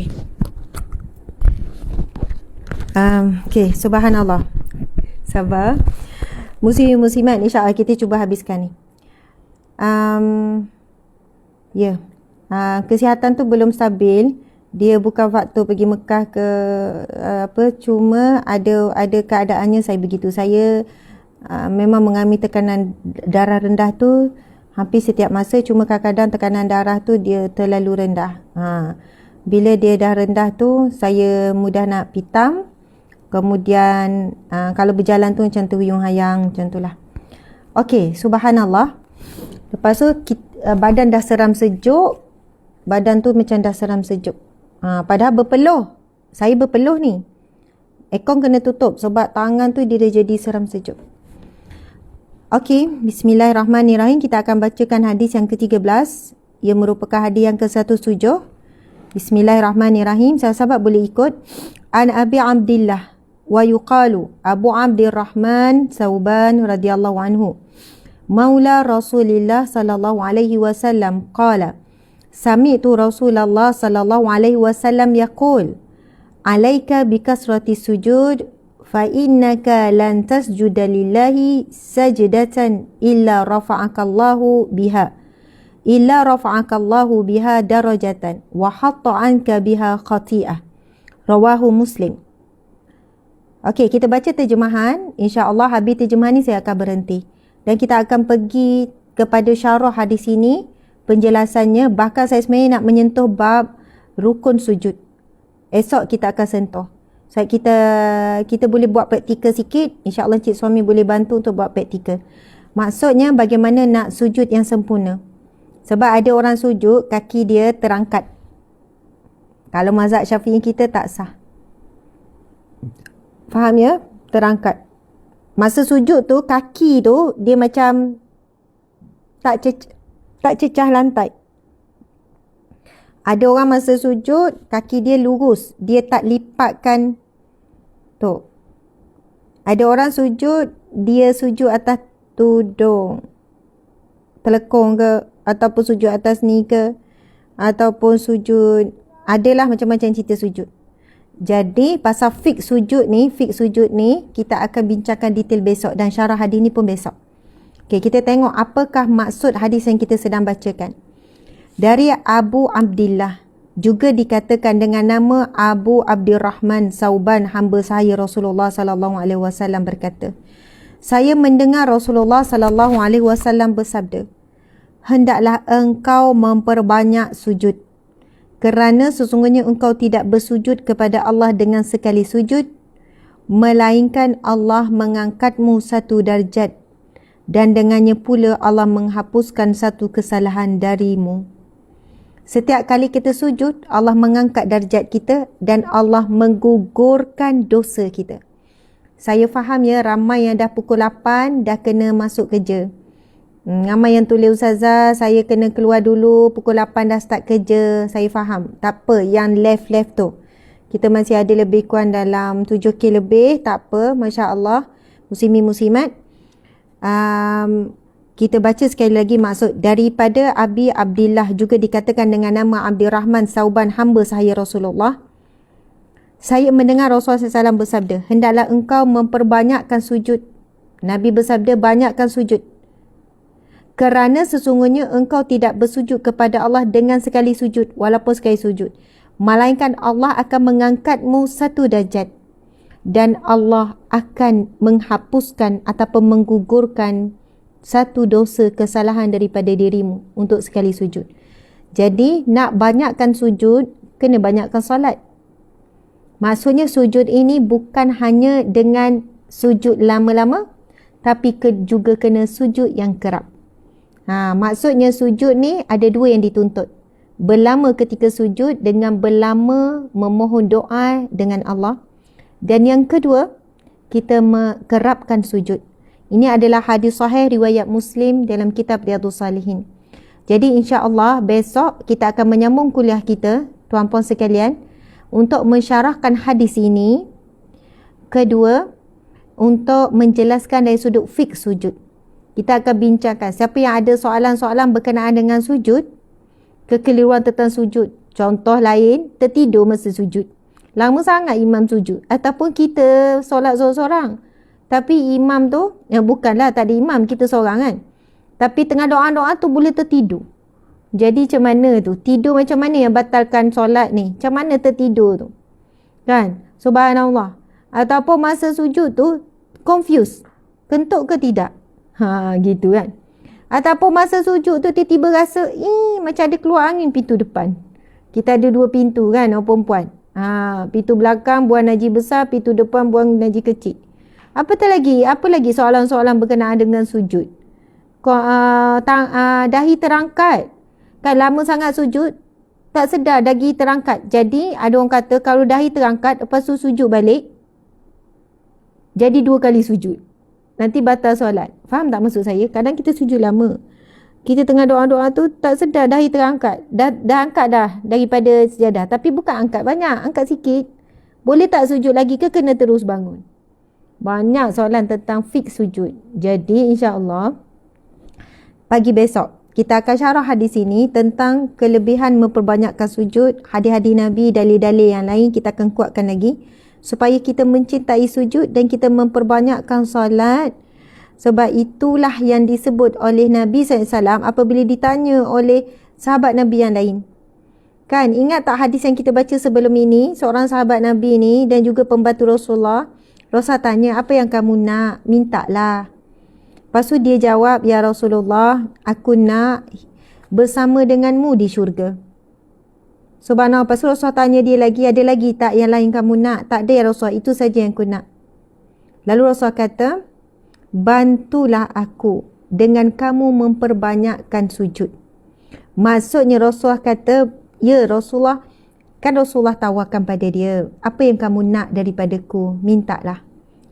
Okey. Okey, subhanallah. Sabar. Muslimin-muslimat, insya-Allah kita cuba habiskan ni. Kesihatan tu belum stabil. Dia bukan faktor pergi Mekah ke cuma ada keadaannya saya begitu. Saya memang mengalami tekanan darah rendah tu hampir setiap masa, cuma kadang-kadang tekanan darah tu dia terlalu rendah. Bila dia dah rendah tu saya mudah nak pitam. Kemudian kalau berjalan tu macam terhuyung hayang macam itulah. Okey, subhanallah. Lepas tu badan dah seram sejuk. Badan tu macam dah seram sejuk. Padahal berpeluh. Saya berpeluh ni. Aircon kena tutup sebab tangan tu dia dah jadi seram sejuk. Okey, bismillahirrahmanirrahim. Kita akan bacakan hadis yang ke-13. Ia merupakan hadis yang ke-107. Bismillahirrahmanirrahim. Sahabat boleh ikut. An Abi Abdillah wa yuqalu Abu Abdurrahman Sauban radhiyallahu anhu. Maula Rasulillah sallallahu alaihi wasallam qala Sami'tu Rasulullah sallallahu alaihi wasallam yaqul Alaika bikasrati sujud fa innaka lan tasjuda lillahi sajdatan illa rafa'akallahu biha darajatan wa hatta anka biha khati'ah. Rawahu Muslim. Okey, kita baca terjemahan. InsyaAllah habis terjemahan ni saya akan berhenti. Dan kita akan pergi kepada syarah hadis ini, penjelasannya. Bahkan saya sebenarnya nak menyentuh bab rukun sujud. Esok kita akan sentuh. So, kita boleh buat praktikal sikit. InsyaAllah Cik Suami boleh bantu untuk buat praktikal. Maksudnya bagaimana nak sujud yang sempurna. Sebab ada orang sujud, kaki dia terangkat. Kalau mazhab Syafi'i kita tak sah. Faham ya? Terangkat. Masa sujud tu, kaki tu dia macam tak cecah lantai. Ada orang masa sujud, kaki dia lurus. Dia tak lipatkan tu. Ada orang sujud, dia sujud atas tudung. Telekung ke, ataupun sujud atas ni ke, ataupun sujud, adalah macam-macam cerita sujud. Jadi pasal fik sujud ni kita akan bincangkan detail besok dan syarah hadis ni pun besok. Okey, kita tengok apakah maksud hadis yang kita sedang bacakan. Dari Abu Abdillah, juga dikatakan dengan nama Abu Abdurrahman Sauban, hamba saya Rasulullah sallallahu alaihi wasallam berkata, saya mendengar Rasulullah sallallahu alaihi wasallam bersabda, hendaklah engkau memperbanyak sujud. Kerana sesungguhnya engkau tidak bersujud kepada Allah dengan sekali sujud, melainkan Allah mengangkatmu satu darjat dan dengannya pula Allah menghapuskan satu kesalahan darimu. Setiap kali kita sujud, Allah mengangkat darjat kita dan Allah menggugurkan dosa kita. Saya faham ya, ramai yang dah pukul 8 dah kena masuk kerja. Ramai yang tulis, Ustazah, saya kena keluar dulu, pukul 8 dah start kerja. Saya faham. Tak apa, yang left tu. Kita masih ada lebih kurang dalam 7K lebih. Tak apa, Masya Allah. Muslimin-muslimat. Kita baca sekali lagi maksud. Daripada Abi Abdillah, juga dikatakan dengan nama Abdurrahman Sauban, hamba saya Rasulullah. Saya mendengar Rasulullah SAW bersabda, hendaklah engkau memperbanyakkan sujud. Nabi bersabda, banyakkan sujud. Kerana sesungguhnya engkau tidak bersujud kepada Allah dengan sekali sujud, walaupun sekali sujud. Melainkan Allah akan mengangkatmu satu darjat. Dan Allah akan menghapuskan ataupun menggugurkan satu dosa kesalahan daripada dirimu untuk sekali sujud. Jadi nak banyakkan sujud, kena banyakkan solat. Maksudnya sujud ini bukan hanya dengan sujud lama-lama, tapi juga kena sujud yang kerap. Maksudnya sujud ni ada dua yang dituntut. Berlama ketika sujud dengan berlama memohon doa dengan Allah. Dan yang kedua, kita kerapkan sujud. Ini adalah hadis sahih riwayat Muslim dalam kitab Riyadhus Salihin. Jadi insya-Allah besok kita akan menyambung kuliah kita, tuan-puan sekalian, untuk mensyarahkan hadis ini. Kedua, untuk menjelaskan dari sudut fiqh sujud. Kita akan bincangkan siapa yang ada soalan-soalan berkenaan dengan sujud, kekeliruan tentang sujud, Contoh lain, tertidur masa sujud. Lama sangat imam sujud. Ataupun kita solat seorang-seorang. Tapi imam tu, bukanlah tak ada imam, kita seorang kan. Tapi tengah doa-doa tu boleh tertidur. Jadi macam mana tu? Tidur macam mana yang batalkan solat ni? Macam mana tertidur tu? Kan? Subhanallah. Ataupun masa sujud tu, confused. Kentuk ke tidak? Gitu kan. Ataupun masa sujud tu tiba-tiba rasa, macam ada keluar angin pintu depan. Kita ada 2 pintu kan, orang perempuan. Pintu belakang buang najis besar, pintu depan buang najis kecil. Apa lagi soalan-soalan berkenaan dengan sujud? Dahi terangkat. Kan lama sangat sujud, tak sedar dahi terangkat. Jadi ada orang kata kalau dahi terangkat, lepas tu sujud balik, jadi 2 kali sujud. Nanti batal solat. Faham tak maksud saya? Kadang kita sujud lama. Kita tengah doa-doa tu tak sedar dahi terangkat. Dah angkat dah daripada sejadah. Tapi bukan angkat banyak, angkat sikit. Boleh tak sujud lagi ke kena terus bangun? Banyak soalan tentang fix sujud. Jadi insya-Allah pagi besok kita akan syarah hadis ini tentang kelebihan memperbanyakkan sujud. Hadis-hadis Nabi, dalil-dalil yang lain kita akan kuatkan lagi supaya kita mencintai sujud dan kita memperbanyakkan solat. Sebab itulah yang disebut oleh Nabi SAW apabila ditanya oleh sahabat Nabi yang lain. Kan, ingat tak hadis yang kita baca sebelum ini? Seorang sahabat Nabi ni dan juga pembantu Rasulullah. Rasul tanya, apa yang kamu nak? Mintalah. Lepas tu dia jawab, ya Rasulullah, aku nak bersama denganmu di syurga. Subhanallah. Lepas tu Rasul tanya dia lagi, ada lagi tak yang lain kamu nak? Tak ada ya Rasul, itu saja yang aku nak. Lalu Rasul kata, bantulah aku dengan kamu memperbanyakkan sujud. Maksudnya Rasulullah kata, ya Rasulullah, kan Rasulullah tawarkan pada dia, apa yang kamu nak daripadaku? Mintalah.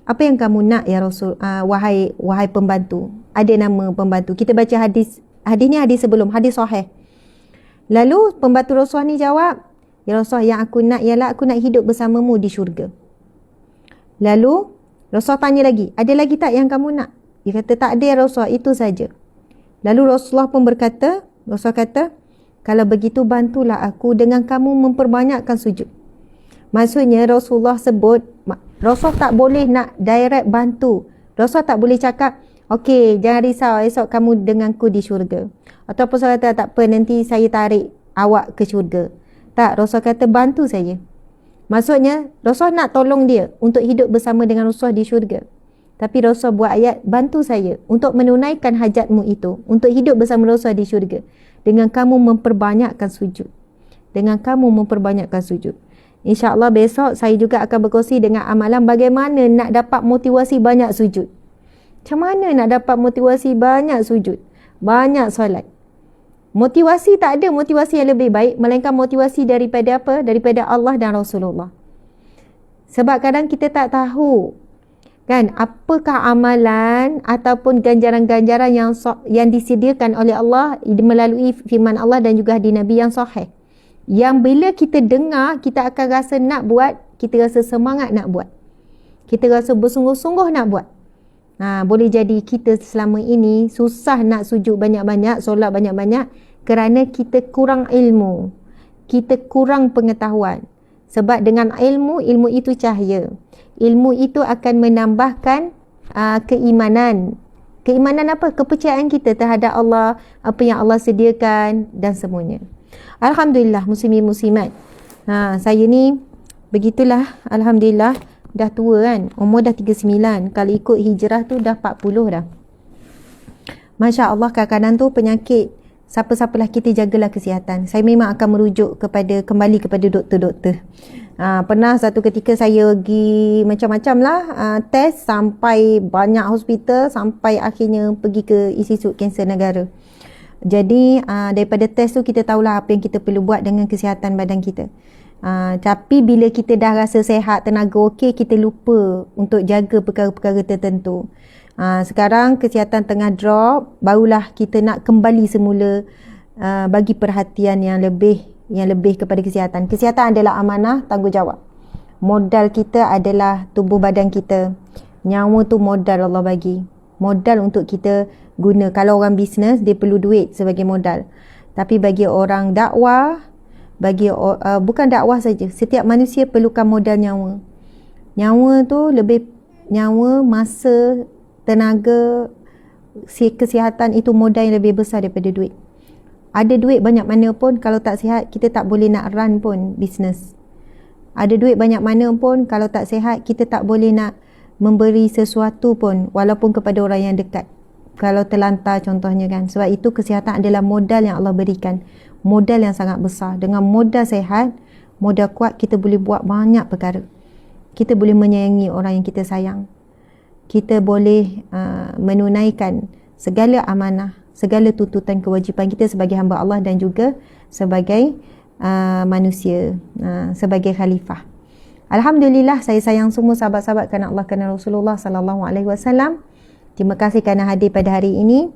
Apa yang kamu nak ya Rasul, wahai pembantu? Ada nama pembantu. Kita baca hadis ni hadis sebelum, hadis sahih. Lalu pembantu Rasulullah ni jawab, ya Rasulullah, yang aku nak ialah aku nak hidup bersamamu di syurga. Lalu Rasulullah tanya lagi, ada lagi tak yang kamu nak? Dia kata, tak ada ya Rasulullah, itu saja. Lalu Rasulullah pun berkata, Rasulullah kata, kalau begitu bantulah aku dengan kamu memperbanyakkan sujud. Maksudnya Rasulullah sebut, Rasulullah tak boleh nak direct bantu. Rasulullah tak boleh cakap, okey, jangan risau, esok kamu denganku di syurga. Ataupun Rasulullah kata, tak apa, nanti saya tarik awak ke syurga. Tak, Rasulullah kata bantu saja. Maksudnya Rasulullah nak tolong dia untuk hidup bersama dengan Rasulullah di syurga. Tapi Rasulullah buat ayat, bantu saya untuk menunaikan hajatmu itu, untuk hidup bersama Rasulullah di syurga. Dengan kamu memperbanyakkan sujud. Dengan kamu memperbanyakkan sujud. InsyaAllah besok saya juga akan berkongsi dengan amalan bagaimana nak dapat motivasi banyak sujud. Macam mana nak dapat motivasi banyak sujud? Banyak solat. Motivasi tak ada motivasi yang lebih baik melainkan motivasi daripada apa? Daripada Allah dan Rasulullah. Sebab kadang kita tak tahu kan apakah amalan ataupun ganjaran-ganjaran yang disediakan oleh Allah melalui firman Allah dan juga hadis Nabi yang sahih. Yang bila kita dengar, kita akan rasa nak buat, kita rasa semangat nak buat. Kita rasa bersungguh-sungguh nak buat. Boleh jadi kita selama ini susah nak sujud banyak-banyak, solat banyak-banyak kerana kita kurang ilmu. Kita kurang pengetahuan. Sebab dengan ilmu itu cahaya. Ilmu itu akan menambahkan keimanan. Keimanan apa? Kepercayaan kita terhadap Allah, apa yang Allah sediakan dan semuanya. Alhamdulillah muslimin muslimat. Saya ni begitulah, alhamdulillah. Dah tua kan, umur dah 39. Kalau ikut hijrah tu dah 40 dah. Masya Allah, kadang-kadang tu penyakit, siapa-siapalah kita jagalah kesihatan. Saya memang akan merujuk kembali kepada doktor-doktor. Pernah satu ketika saya pergi macam-macam lah test sampai banyak hospital, sampai akhirnya pergi ke Institut Kanser Negara. Jadi daripada test tu kita tahulah apa yang kita perlu buat dengan kesihatan badan kita. Tapi bila kita dah rasa sehat, tenaga okey, kita lupa untuk jaga perkara-perkara tertentu. Sekarang kesihatan tengah drop, barulah kita nak kembali semula bagi perhatian yang lebih kepada kesihatan. Kesihatan adalah amanah, tanggungjawab. Modal kita adalah tubuh badan kita. Nyawa tu modal Allah bagi. Modal untuk kita guna. Kalau orang bisnes, dia perlu duit sebagai modal. Tapi bagi orang dakwah, bukan dakwah saja. Setiap manusia perlukan modal nyawa. Nyawa tu lebih, nyawa, masa, tenaga, kesihatan itu modal yang lebih besar daripada duit. Ada duit banyak mana pun, kalau tak sihat kita tak boleh nak run pun bisnes. Ada duit banyak mana pun, kalau tak sihat kita tak boleh nak memberi sesuatu pun, walaupun kepada orang yang dekat. Kalau terlantar contohnya kan. Sebab itu kesihatan adalah modal yang Allah berikan, modal yang sangat besar. Dengan modal sihat, modal kuat, kita boleh buat banyak perkara. Kita boleh menyayangi orang yang kita sayang. Kita boleh menunaikan segala amanah, segala tuntutan kewajipan kita sebagai hamba Allah dan juga sebagai manusia, sebagai khalifah. Alhamdulillah, saya sayang semua sahabat-sahabat kerana Allah, kerana Rasulullah sallallahu alaihi wasallam. Terima kasih kerana hadir pada hari ini.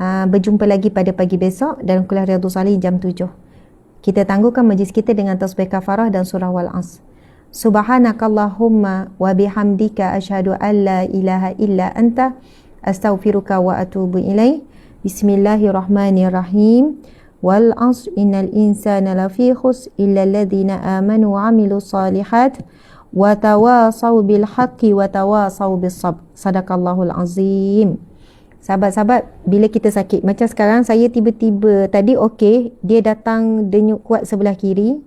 Berjumpa lagi pada pagi besok dalam kuliah Riyadhus Shalihin jam 7. Kita tangguhkan majlis kita dengan tasbih kafarah dan surah Wal-Asr. Subhanakallahumma wa bihamdika asyhadu an la ilaha illa anta astaghfiruka wa atubu ilaih. Bismillahirrahmanirrahim. Wal 'asr innal insana lafi khusr illa alladhina amanu wa 'amilus solihat wa tawasaw bil haqqi wa tawasaw bis sabr. Sadaqallahul azim. Sahabat-sahabat, bila kita sakit, macam sekarang saya tiba-tiba tadi okey, dia datang denyut kuat sebelah kiri.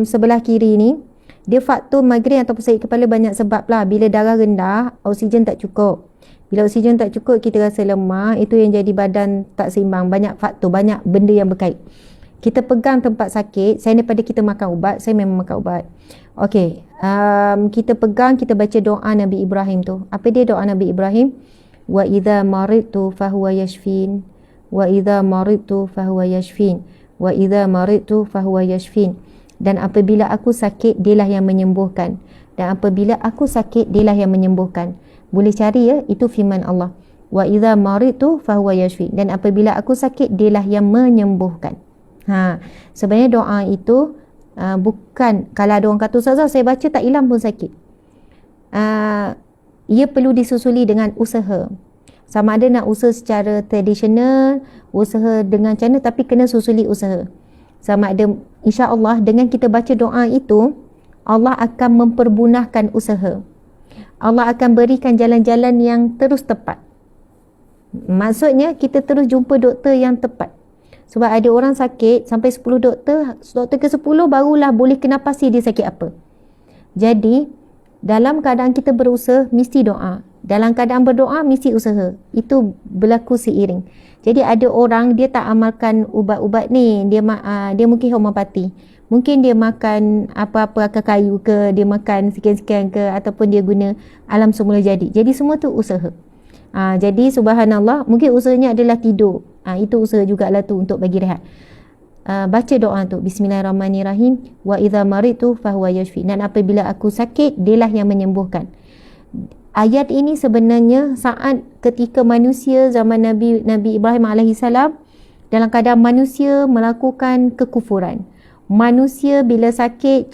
Sebelah kiri ni dia faktor migrain ataupun sakit kepala banyak sebab lah. Bila darah rendah, oksigen tak cukup. Bila oksigen tak cukup, kita rasa lemah. Itu yang jadi badan tak seimbang. Banyak faktor, banyak benda yang berkait. Kita pegang tempat sakit. Saya daripada kita makan ubat, saya memang makan ubat. Okey, kita pegang, kita baca doa Nabi Ibrahim tu. Apa dia doa Nabi Ibrahim? Wa idza maridtu fahuwa yashfin. Wa idza maridtu fahuwa yashfin. Wa idza maridtu fahuwa yashfin. Dan apabila aku sakit, dialah yang menyembuhkan. Dan apabila aku sakit, dialah yang menyembuhkan. Boleh cari ya, itu firman Allah. Wa idza maridtu fahuwa yashfin. Dan apabila aku sakit, dialah yang menyembuhkan. Sebenarnya doa itu bukan, kalau ada orang kata ustazah saya baca tak hilang pun sakit. Ia perlu disusuli dengan usaha. Sama ada nak usaha secara tradisional, usaha dengan cara, tapi kena susuli usaha. Sama ada, insya-Allah dengan kita baca doa itu, Allah akan memperbunahkan usaha. Allah akan berikan jalan-jalan yang terus tepat. Maksudnya kita terus jumpa doktor yang tepat. Sebab ada orang sakit sampai 10 doktor, doktor ke 10 barulah boleh kena pasti dia sakit apa. Jadi dalam keadaan kita berusaha mesti doa. Dalam keadaan berdoa mesti usaha. Itu berlaku seiring. Jadi ada orang dia tak amalkan ubat-ubat ni, dia mungkin homeopati. Mungkin dia makan apa-apa akar kayu ke, dia makan sekian-sekian ke, ataupun dia guna alam semula jadi. Jadi semua tu usaha. Jadi subhanallah, mungkin usahanya adalah tidur. Itu usaha jugalah tu untuk bagi rehat. Baca doa tu, bismillahirrahmanirrahim, wa idza maridtu fahuwa yashfi. Dan apabila aku sakit, dialah yang menyembuhkan. Ayat ini sebenarnya saat ketika manusia zaman Nabi Ibrahim alaihissalam dalam keadaan manusia melakukan kekufuran. Manusia bila sakit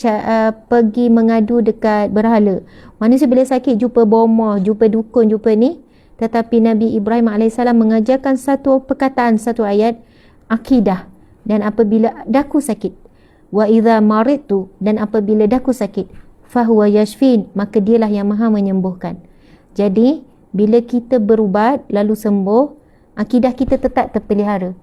pergi mengadu dekat berhala. Manusia bila sakit jumpa bomoh, jumpa dukun, jumpa ni. Tetapi Nabi Ibrahim alaihissalam mengajarkan satu perkataan, satu ayat akidah. Dan apabila daku sakit, wa idza maridtu, dan apabila daku sakit, fahuwa yashfin, maka dialah yang maha menyembuhkan. Jadi bila kita berubat lalu sembuh, akidah kita tetap terpelihara.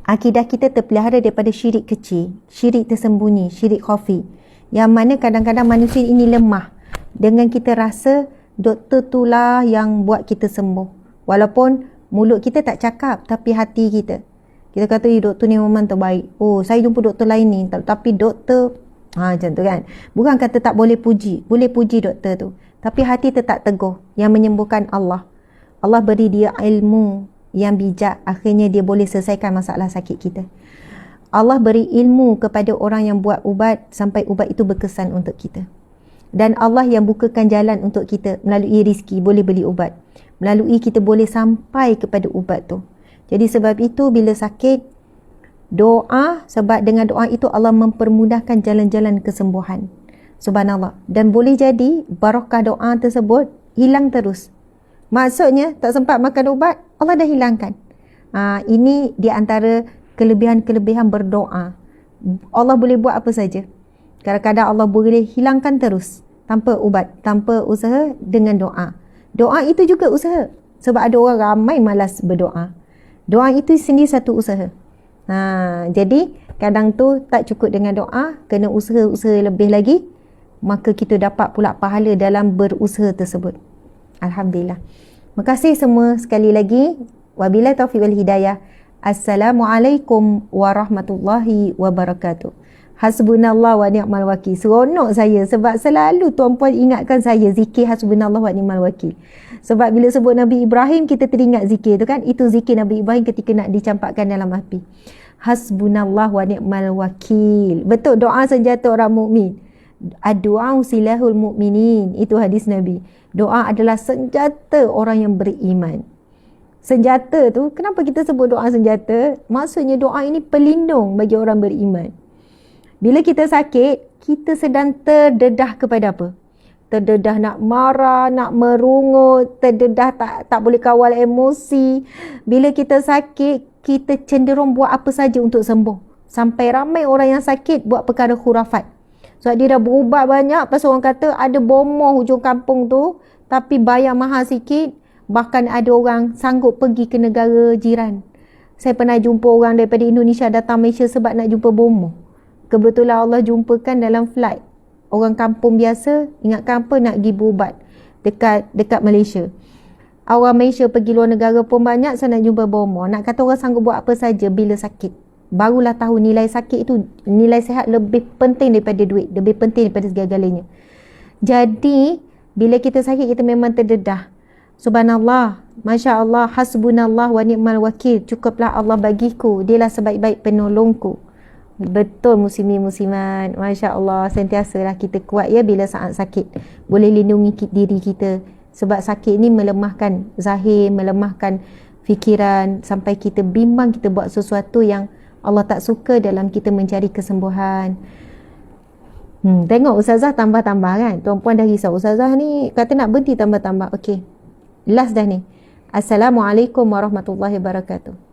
Akidah kita terpelihara daripada syirik kecil, syirik tersembunyi, syirik khafi, yang mana kadang-kadang manusia ini lemah. Dengan kita rasa doktor itulah yang buat kita sembuh, walaupun mulut kita tak cakap, tapi hati kita kata doktor ni memang terbaik. Oh, saya jumpa doktor lain ni, tapi doktor macam tu kan. Bukan kata tak boleh puji, boleh puji doktor tu, tapi hati tetap teguh. Yang menyembuhkan Allah. Allah beri dia ilmu yang bijak, akhirnya dia boleh selesaikan masalah sakit kita. Allah beri ilmu kepada orang yang buat ubat sampai ubat itu berkesan untuk kita. Dan Allah yang bukakan jalan untuk kita melalui rizki, boleh beli ubat. Melalui kita boleh sampai kepada ubat tu. Jadi sebab itu bila sakit, doa, sebab dengan doa itu Allah mempermudahkan jalan-jalan kesembuhan. Subhanallah. Dan boleh jadi barakah doa tersebut hilang terus. Maksudnya tak sempat makan ubat, Allah dah hilangkan. Ini di antara kelebihan-kelebihan berdoa. Allah boleh buat apa saja. Kadang-kadang Allah boleh hilangkan terus tanpa ubat, tanpa usaha, dengan doa. Doa itu juga usaha. Sebab ada orang ramai malas berdoa. Doa itu sendiri satu usaha. Jadi kadang tu tak cukup dengan doa, kena usaha-usaha lebih lagi, maka kita dapat pula pahala dalam berusaha tersebut. Alhamdulillah. Terima kasih semua sekali lagi. Wabillahi taufiq wal hidayah. Assalamualaikum warahmatullahi wabarakatuh. Hasbunallah wa ni'mal wakil. Seronok saya sebab selalu tuan-puan ingatkan saya zikir hasbunallah wa ni'mal wakil. Sebab bila sebut Nabi Ibrahim, kita teringat zikir tu kan. Itu zikir Nabi Ibrahim ketika nak dicampakkan dalam api. Hasbunallah wa ni'mal wakil. Betul, doa senjata orang mukmin. Ad-du'a silahul mu'minin. Itu hadis Nabi. Doa adalah senjata orang yang beriman. Senjata tu, kenapa kita sebut doa senjata? Maksudnya doa ini pelindung bagi orang beriman. Bila kita sakit, kita sedang terdedah kepada apa? Terdedah nak marah, nak merungut, terdedah tak boleh kawal emosi. Bila kita sakit, kita cenderung buat apa saja untuk sembuh. Sampai ramai orang yang sakit buat perkara khurafat. Sebab dia dah berubat banyak, pasal orang kata ada bomoh hujung kampung tu, tapi bayar mahal sikit. Bahkan ada orang sanggup pergi ke negara jiran. Saya pernah jumpa orang daripada Indonesia datang Malaysia sebab nak jumpa bomoh. Kebetulan Allah jumpakan dalam flight. Orang kampung biasa, ingatkan apa, nak pergi berubat dekat Malaysia. Orang Malaysia pergi luar negara pun banyak, saya nak jumpa bomoh. Nak kata orang sanggup buat apa saja bila sakit. Barulah tahu nilai sakit itu, nilai sihat lebih penting daripada duit, lebih penting daripada segala-galanya. Jadi, bila kita sakit, kita memang terdedah. Subhanallah, Masya Allah, hasbunallah wa ni'mal wakil. Cukuplah Allah bagiku, dialah sebaik-baik penolongku. Betul muslimin muslimat. Masya Allah, sentiasalah kita kuat ya bila saat sakit. Boleh lindungi diri kita. Sebab sakit ni melemahkan zahir, melemahkan fikiran, sampai kita bimbang kita buat sesuatu yang Allah tak suka dalam kita mencari kesembuhan. Tengok ustazah tambah-tambah kan. Tuan-puan dah risau, ustazah ni kata nak berhenti tambah-tambah. Okey, last dah ni. Assalamualaikum warahmatullahi wabarakatuh.